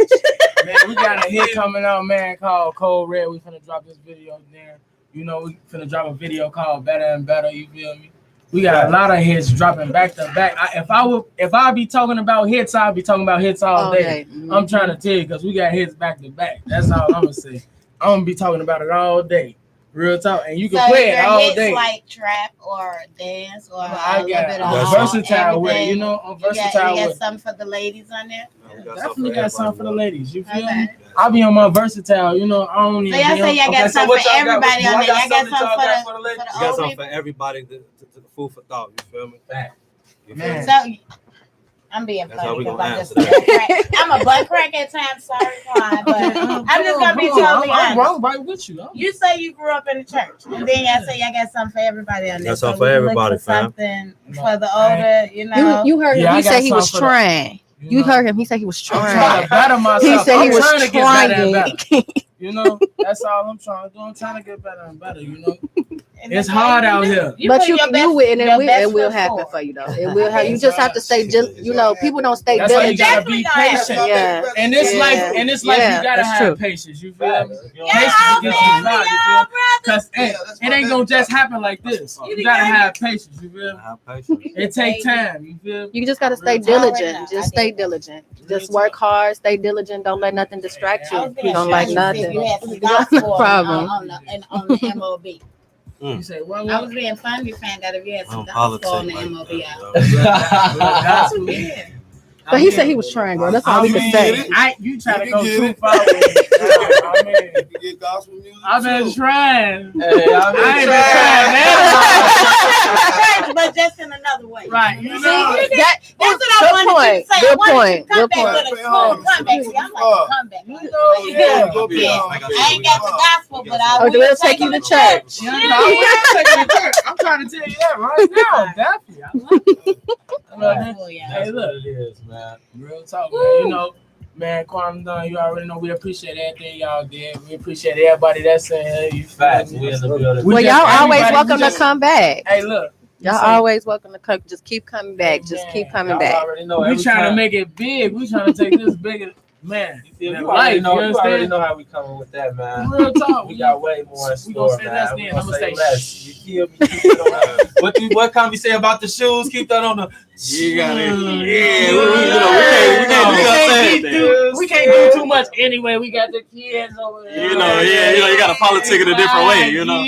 Man, we got a hit coming out, man, called Cold Red. We finna drop this video there. You know, we finna drop a video called Better and Better. You feel me? We got a lot of hits dropping back to back. If I be talking about hits, I'll be talking about hits all day. Mm-hmm. I'm trying to tell you because we got hits back to back. That's all I'm gonna say. I'm gonna be talking about it all day. Real talk, and you can play it all day. Like trap or dance or I a little bit of versatile with it, you know. I'm versatile. You got something for the ladies on there. Definitely got something for the ladies. You feel me? I'll be on my versatile. You know, I don't even. So y'all say y'all got something for everybody on there. Y'all got something for the You got something for everybody. The food for thought. You feel me? You feel me? So I'm being funny because I'm a butt crack at times. Sorry, Quan, but I'm just gonna be totally honest. I'm wrong right with you. You say you grew up in the church, and then y'all say y'all got something for everybody on there. Got something for everybody, fam. Something for the older, you know. You heard him. He said he was trying. You heard him. He said he was trying. To better myself. He said he was to trying. Get better and better. You know, that's all I'm trying to do. I'm trying to get better and better. You know, it's hard out here. But you with it will happen for you though. It will have. You just have to stay. You know, people don't stay diligent. Why you gotta be patient. Yeah. In this life, you gotta have patience. You feel me? Patience gets you right. You feel? Because it ain't gonna just happen like this. You gotta have patience. You feel? It takes time. You feel? You just gotta stay diligent. Just stay diligent. Just work hard. Stay diligent. Don't let nothing distract you. You don't like nothing. You had some gospel problem. on the MOB. You say, well, I was being funny, found out if you had some gospel on the MOB out. But he said he was trying, girl. That's all we can say. You try to go too far with it. I've been trying. I ain't been trying. But just in another way. Right. You know, that's what I wanted to say. Good point. Good point. I'm like, comeback. I ain't got the gospel, but I will take you to church. I'm trying to tell you that right now. Definitely. Hey, look, it is, man. Real talk, man. You know, man, Quan Dunn, you already know we appreciate everything y'all did. We appreciate everybody that's in here. You facts. We in the building. Well, y'all always welcome to come back. Hey, look. Y'all always welcome to come. Just keep coming back. Just keep coming back. Already know we trying to make it big. We trying to take this bigger. Man, you already know how we coming with that, man. Real talk. We got way more in store, man. We gonna say less. You kill me. What can we say about the shoes? Keep that on the. You got it. We can't do too much anyway. We got the kids over there. You got to politic it a different way, you know.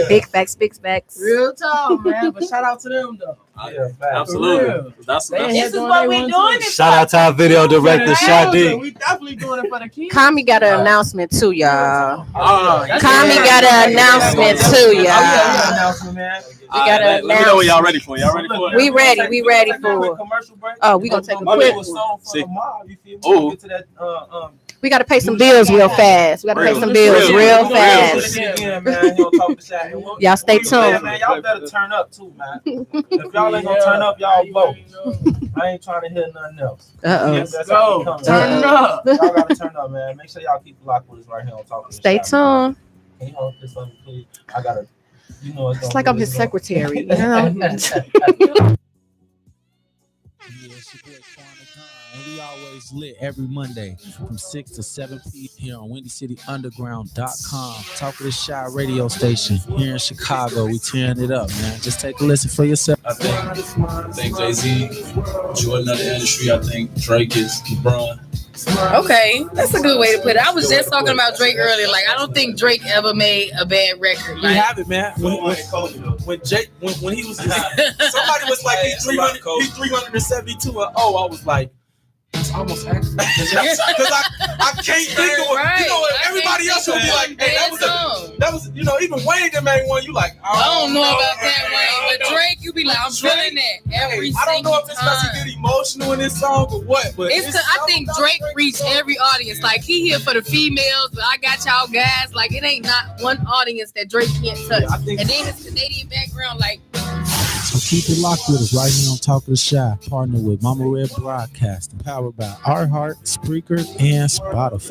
Big facts, big facts. Real talk, man. But shout out to them though. Yeah, absolutely. That's this is what we doing. Shout out to our video director, Shadi. We definitely doing it for the kids. Kami got an announcement too, y'all. Kami got an announcement too, y'all. We got an announcement. Let me know what y'all ready for. Y'all ready for it? We ready. We ready for. Oh, we gonna take a quick. We gotta pay some bills real fast. We gotta pay some bills real fast. Y'all stay tuned. Y'all better turn up too, man. If y'all ain't gonna turn up, y'all vote. I ain't trying to hear nothing else. Turn up. Y'all gotta turn up, man. Make sure y'all keep locked with us right here on Talk. Stay tuned. Can you hold this on, please? I gotta. You know, it's like I'm his secretary. You know? Yeah, it's your boy and we always lit every Monday from 6 to 7 p.m. here on WindyCityUnderground.com. Talk of the Shy radio station here in Chicago. We tearing it up, man. Just take a listen for yourself. I think Jay-Z, Jordan of the industry. I think Drake is LeBron. Okay, that's a good way to put it. I was just talking about Drake earlier. Like, I don't think Drake ever made a bad record. We have it, man. When he was somebody was like he's 372 and I was like, it's almost accurate. Because I can't think of it. You know, everybody else will be like, hey, that was even Wayne that made one. You like, I don't know about that Wayne, but Drake, you be like, I'm feeling that every single time. I don't know if it's because he get emotional in this song or what, but it's I think Drake reached every audience. Like, he here for the females, but I got y'all guys. Like, it ain't not one audience that Drake can't touch. And then his Canadian background, like, So keep it locked with us right here on Talk of the Shy, partnered with Mama Red Broadcasting, powered by iHeart, Spreaker, and Spotify.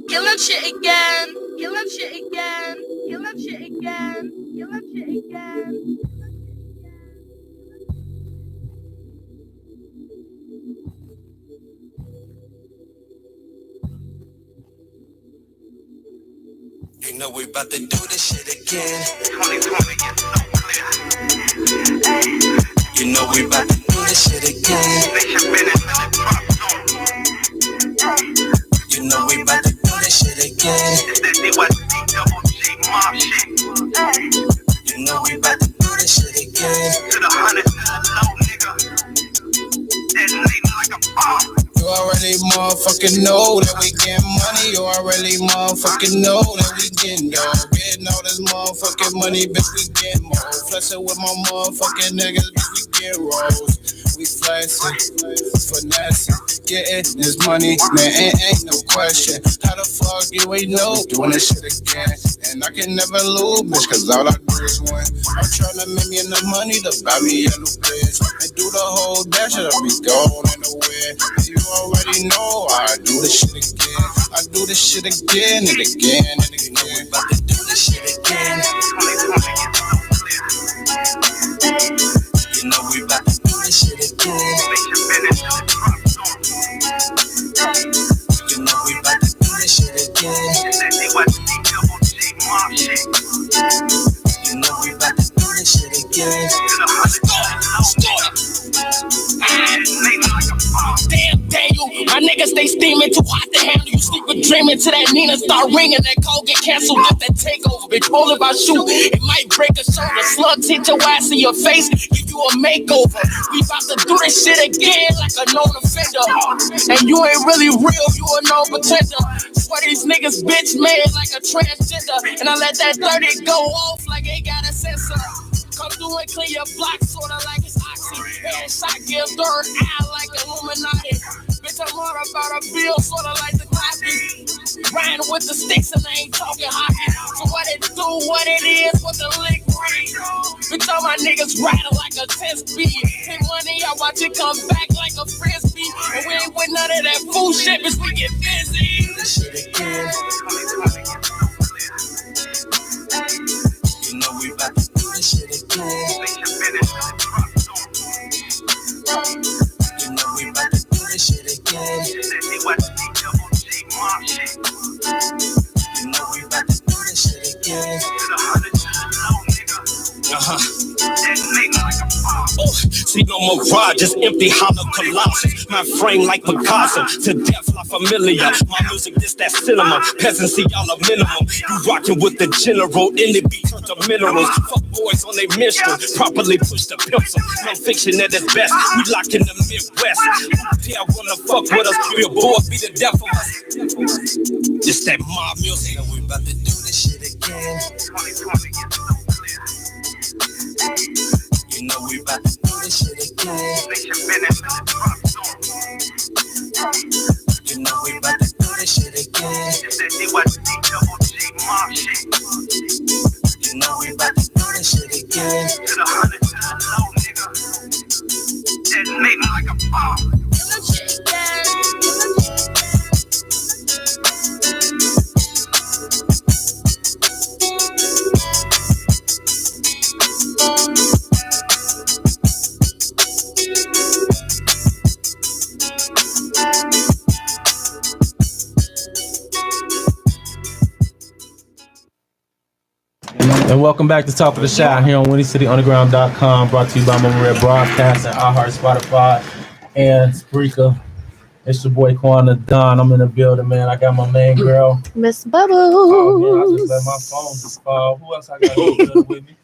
Killing shit again. Killing shit again. Killing shit again. Killing shit again. You know we about to do this shit again. 2020 gets so clear. You know we about to do this shit again. Station minutes and it drops on. You know we about to do this shit again. It's that DYC mob shit. You know we about to do this shit again. To the hundreds to the low, nigga. Detonating like a bomb. You already motherfucking know that we get money. You already motherfucking know that we getting dough. Getting all this motherfucking money, bitch, we get more. Flexing with my motherfucking niggas, bitch, we get rolls. We flexing, finessing, getting this money, man, ain't no question. How the fuck you ain't know doing this shit again? And I can never lose, bitch, cause all I do is win. I'm trying to make me enough money to buy me a new bitch. And do the whole dash, I'll be going nowhere. You already know I do this shit again. I do this shit again and again and again. You know we about to do this shit again. You know we about to do this shit again. You know we about to do this shit again. You know we about to do this shit again. Damn, Daniel, my niggas stay steaming, too hot to handle. You sleep with dreaming till that Nina start ringing. That call get canceled if that takeover. Bitch, roll if I shoot, it might break a shoulder. Slugs hit your ass in your face, give you a makeover. We about to do this shit again like a known offender. And you ain't really real, you a known pretender. Swear these niggas bitch made like a transgender. And I let that 30 go off like they got a sensor. Come through and clean your block, sorta like it's oxy. Headshot give third eye like Illuminati. Bitch, I'm hard about a bill, sorta like the copy. Riding with the sticks and I ain't talking hockey. So what it do, what it is, what the lick read. Bitch, all my niggas riding like a 10-speed. Hit money, I watch it come back like a frisbee. And we ain't with none of that fool shit, bitch, we get busy. This shit again. You know we about to do this shit again. You know we about to do this shit again. You know we about to do this shit again. See no mirage, just empty hollow colossus. My frame like Picasso, to death like familiar. My music, this that cinema. Peasantry, y'all a minimum. You rockin' with the general, in the beat turn to minerals. Fuck boys on they minstrel, properly push the pencil. No fiction at its best, we lock in the Midwest. Yeah, wanna fuck with us, your boys be the death of us. Just that mob music. We about to do this shit again. You know we about to do this shit again. You know we about to do this shit again. You know we about to do this shit again. Detonating like a bomb. Killing shit again. And welcome back to Talk of the Shy here on WindyCityUnderground.com, brought to you by Mama Red Broadcast and iHeart, Spotify, and Spreaker. It's your boy Quana Don. I'm in the building, man. I got my main girl, Miss Bubbles. Oh man, I just let my phone just fall. Who else I got in the building with me?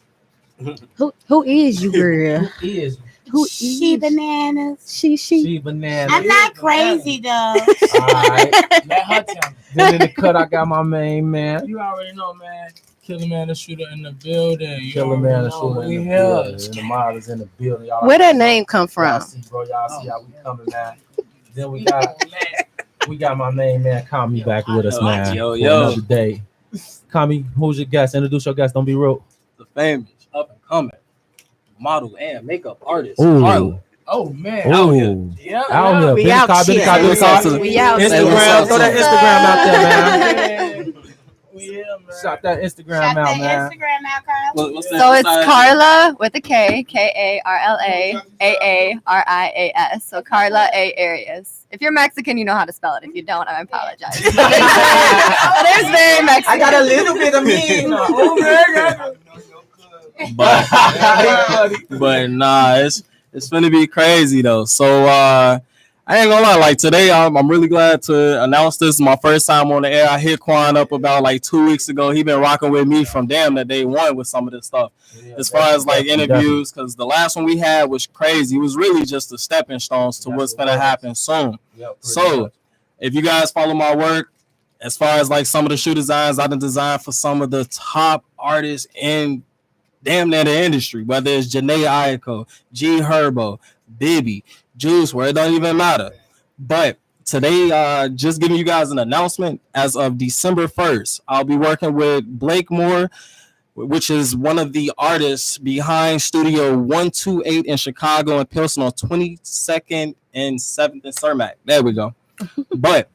Who is you, girl? Who is? Who She bananas. She banana. I'm not crazy though. All right. Let her tell me. Then in the cut, I got my main man. You already know, man. Killer Man the Shooter in the building. You Killer Man the know Shooter we in the here. building. And the mob is in the building. Y'all Where that name come from? Y'all see, bro. Y'all see how we coming, man. Then we got my main man, Call Me Back with us, man. Yo, for yo. another day. Kami, who's your guest? Introduce your guest. Don't be rude. The famous, up and coming model and makeup artist. Ooh. Oh man. Out here. Yeah. Out here. We out here. We out here. Instagram. Throw that Instagram out there, man. Shout that Instagram out, man. Instagram out, Carla. So it's Carla with a K, Karla, Aarias. So Carla A. Arias. If you're Mexican, you know how to spell it. If you don't, I apologize. That is very Mexican. I got a little bit of me. But nah, it's gonna be crazy though. So I ain't gonna lie, like today I'm really glad to announce this is my first time on the air. I hit Quan up about like 2 weeks ago. He been rocking with me from damn that day one with some of this stuff. As far as like interviews, because the last one we had was crazy. It was really just the stepping stones to what's gonna happen soon. So if you guys follow my work, as far as like some of the shoe designs I done designed for some of the top artists in damn near the industry, whether it's Janae Aiko, G Herbo, Bibby, Juice, where it don't even matter. But today, just giving you guys an announcement, as of December 1st, I'll be working with Blake Moore, which is one of the artists behind Studio 128 in Chicago and Pilsen on 22nd and 7th and Cermak. There we go. But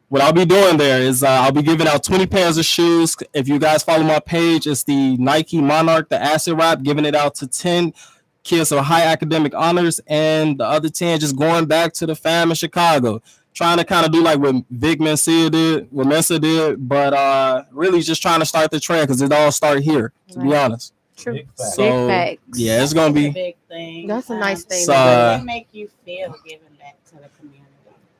what I'll be doing there is I'll be giving out 20 pairs of shoes. If you guys follow my page, it's the Nike Monarch, the Acid Rap, giving it out to 10 kids of high academic honors, and the other 10 just going back to the fam in Chicago. Trying to kind of do like what Vic Mensa did, but really just trying to start the trend because it all started here, to be honest. True. So, yeah, it's going to be. Big thing. That's a nice thing. So, How does it make you feel giving back to the community?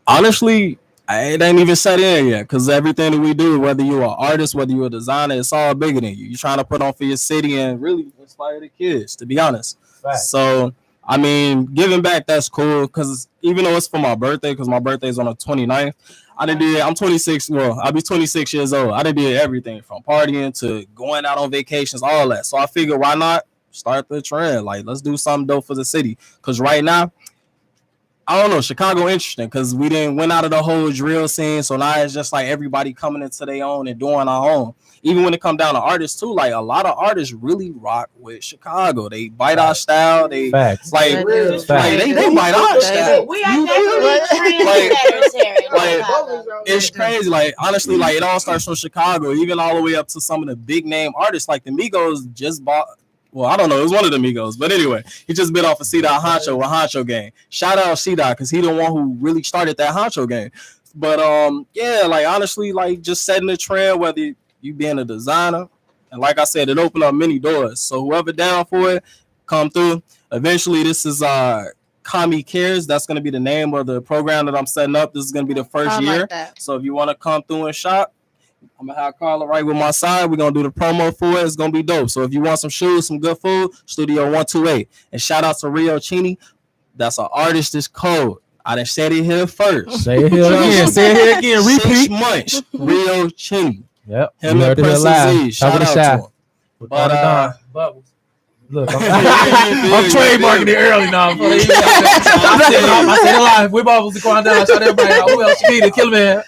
Honestly, it ain't even set in yet because everything that we do, whether you're an artist, whether you're a designer, it's all bigger than you. You're trying to put on for your city and really inspire the kids, to be honest. Right. So, I mean, giving back, that's cool because even though it's for my birthday, because my birthday is on the 29th, I'm 26, well, I'll be 26 years old. I done did everything from partying to going out on vacations, all that. So I figured, why not start the trend? Like, let's do something dope for the city. Because right now, I don't know, Chicago interesting because we didn't went out of the whole drill scene. So now it's just like everybody coming into their own and doing our own. Even when it come down to artists too, like a lot of artists really rock with Chicago. They bite our style. They Facts. Like they bite our style. We are like it's crazy. Like honestly, like it all starts from Chicago, even all the way up to some of the big name artists. Like the Migos just bought. Well, I don't know. It was one of the Migos. But anyway, he just bit off a C-Dot Honcho with Honcho Gang. Shout out C-Dot because he the one who really started that Honcho Gang. But yeah, like honestly, like just setting the trend, whether you being a designer. And like I said, it opened up many doors. So whoever down for it, come through. Eventually, this is Kami Cares. That's going to be the name of the program that I'm setting up. This is going to be the first year. Like so if you want to come through and shop, I'm going to have Carla right with my side. We're going to do the promo for it. It's going to be dope. So if you want some shoes, some good food, Studio 128. And shout out to Rio Chini. That's an artist's code. I done said it here first. Say it here again. Say it here again. Repeat. 6 months. Rio Chini. Yep. Him and Princess Z. Shout out to him. But Bubbles. Look, I'm trademarking it early now. I said it live. We Bubbles to go down. Shout everybody out. Who else you need? Kill Man.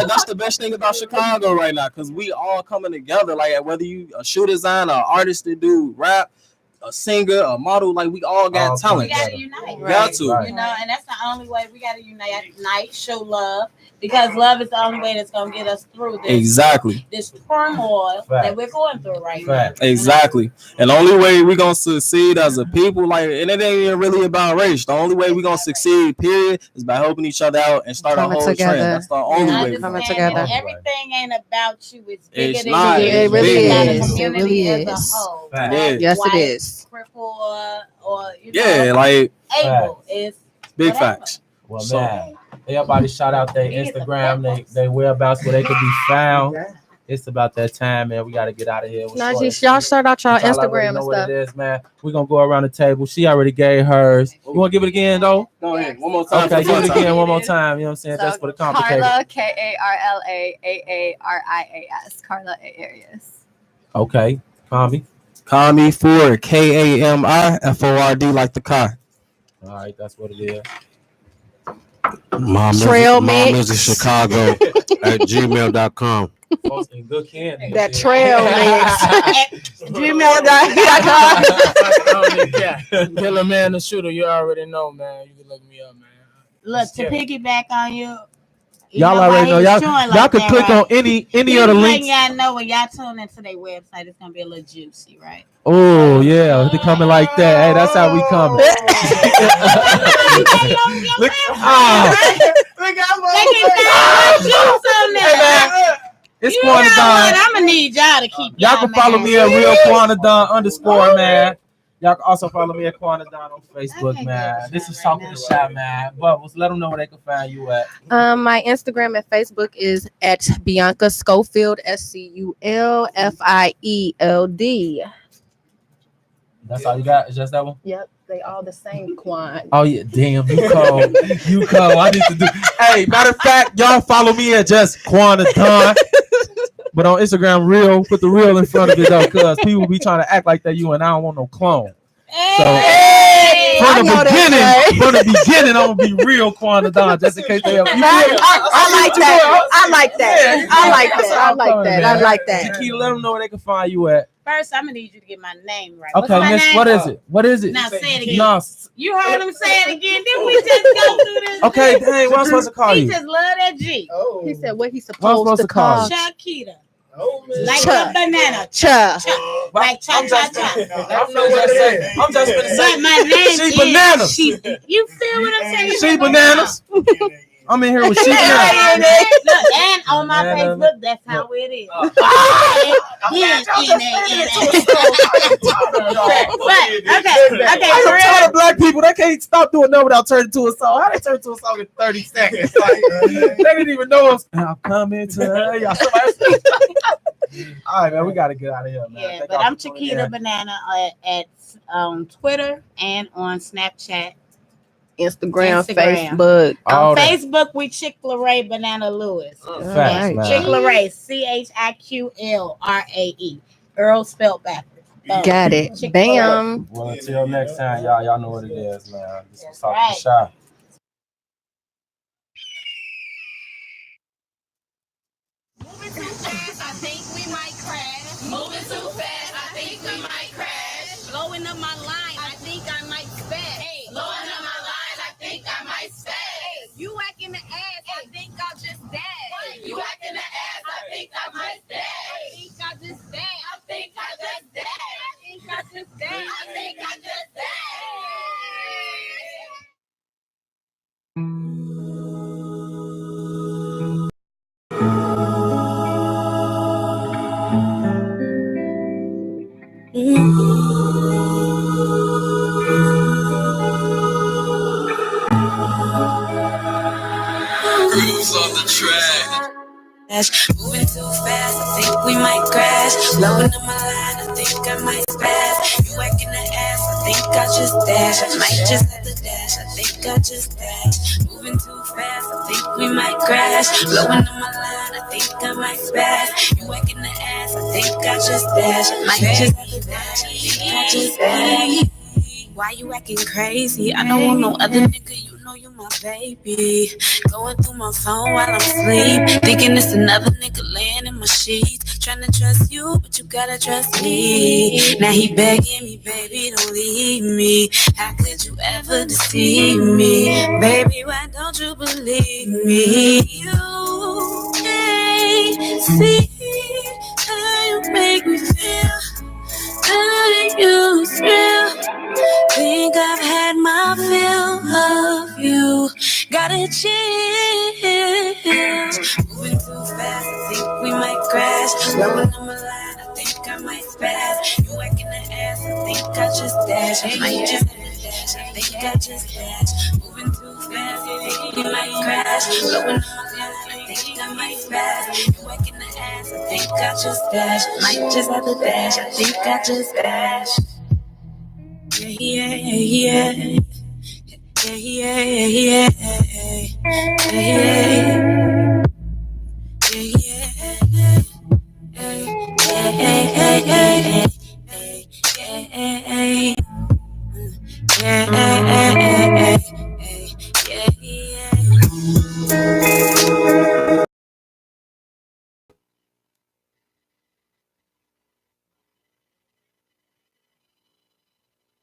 That's the best thing about Chicago right now because we all coming together. Like whether you a shoe designer, an artist that do rap, a singer, a model, like we all got talent. We gotta unite. Right. Got to. You know, and that's the only way we gotta unite, show love, because love is the only way that's gonna get us through this. Exactly. This turmoil that we're going through right now. Exactly. You know? And the only way we're gonna succeed as a people, like, and it ain't even really about race. The only way we're gonna succeed, period, is by helping each other out and start a whole trend. That's the only way. Coming together. Everything ain't about you. It's bigger than not. you. It really is. It really is. Yes, it is. Or you know, like able is big facts. Well, man, everybody shout out their Instagram, they whereabouts where they could be found. It's about that time, man. We got to get out of here. Najee, y'all start out y'all Instagram and stuff. What it is, man. We're going to go around the table. She already gave hers. You want to give it again, though? Go ahead. One more time. Okay, give it again one more time. You know what I'm saying? So that's for the complicated. Carla, Karla, Carla Arias. Okay. Kami Ford, KAMI FORD, like the car. All right, that's what it is. Trail mix. Chicago at gmail.com. Good candy. That trail mix. gmail.com. Killer Man the Shooter, you already know, man. You can look me up, man. Look, to piggyback on you. Y'all already know. Y'all can click on any of the links. Y'all know when y'all tune into their website, it's gonna be a little juicy, right? Oh yeah, they coming like that. Hey, that's how we coming. Look, it's Quanadon. I'm gonna need y'all to keep. Y'all can follow me at real Quanadon_ man. Y'all can also follow me at Quanadon on Facebook, man. This is Talking to Shy, man. Bubbles, let them know where they can find you at. My Instagram and Facebook is at Bianca Schofield, SCULFIELD. That's all you got? It's just that one? Yep, they all the same, Quan. Oh yeah, damn, you cold. You cold. I need to do. Hey, matter of fact, y'all follow me at just Quanadon. But on Instagram, real, put the real in front of it though, because people be trying to act like that you and I don't want no clone. So from the beginning, I'm gonna be real Quanadon, just in case they ever. I like that. Chiquita, let them know where they can find you at. First, I'm gonna need you to get my name right. Okay, Miss, what is it? What is it? Now say it again. No. You heard him say it again. Then we just go through this. Okay, dang, what am I supposed to call you? He just love that G. Oh. He said what he's supposed to call Chiquita. Like a banana. Like cha cha cha. I'm just gonna say my name she bananas. You feel what I'm saying? She bananas. I'm in here with she bananas. Look, and on my Facebook, that's how it is. Okay. I'm tired of black people. They can't stop doing that without turning to a song. How they turn to a song in 30 seconds? Like, they didn't even know us. I'm coming to y'all. All right, man, we gotta get out of here, man. Yeah, but I'm Chiquita Banana at Twitter and on Snapchat. Instagram. Facebook. On Facebook, we Chick-fil-A Banana Lewis. Chick-fil-A, CHIQLRAE. Earl spelled backwards. Got it. Bam. Well, until next time, y'all know what it is, man. This was Talking to Shy. Moving too fast, I think we might crash. Moving too fast, I think we might crash. Blowing up my line, I think I might spaz. Hey, blowing up my line, I think I might spaz. Hey, you whacking the ass, I think I'll just dash. Hey, you whacking the ass, I think I might dash. I think I just dash. I think I just dash. I think I just dash. I think I just dash. Grooves on the track. Moving too fast, I think we might crash. Blowing up my line, I think I might spaz. You whacking the ass, I think I just dash. I might just have to dash, I think I just dash. Moving too fast, I think we might crash. Blowing up my line, I think I might spaz. You whacking the ass, I think I just dash. I might just have to dash, I think I just dash. Why you acting crazy? I don't want no other nigga, you know you my baby. Going through my phone while I'm asleep, thinking it's another nigga laying in my sheets. Trying to trust you, but you gotta trust me. Now he begging me, baby, don't leave me. How could you ever deceive me? Baby, why don't you believe me? You can't see how you make me feel. That you thrill. Think I've had my fill of you. Gotta chill. Moving too fast, I think we might crash. Blowing on my line, I think I might spaz. You whacking the ass, I think I just dash. I might just dash, I think I just dash. Moving too fast, I think we might crash. Blowing on my line, I think I might spaz. You whacking the ass, I think I just dash. Might just have to dash, I think I just dash. Yeah.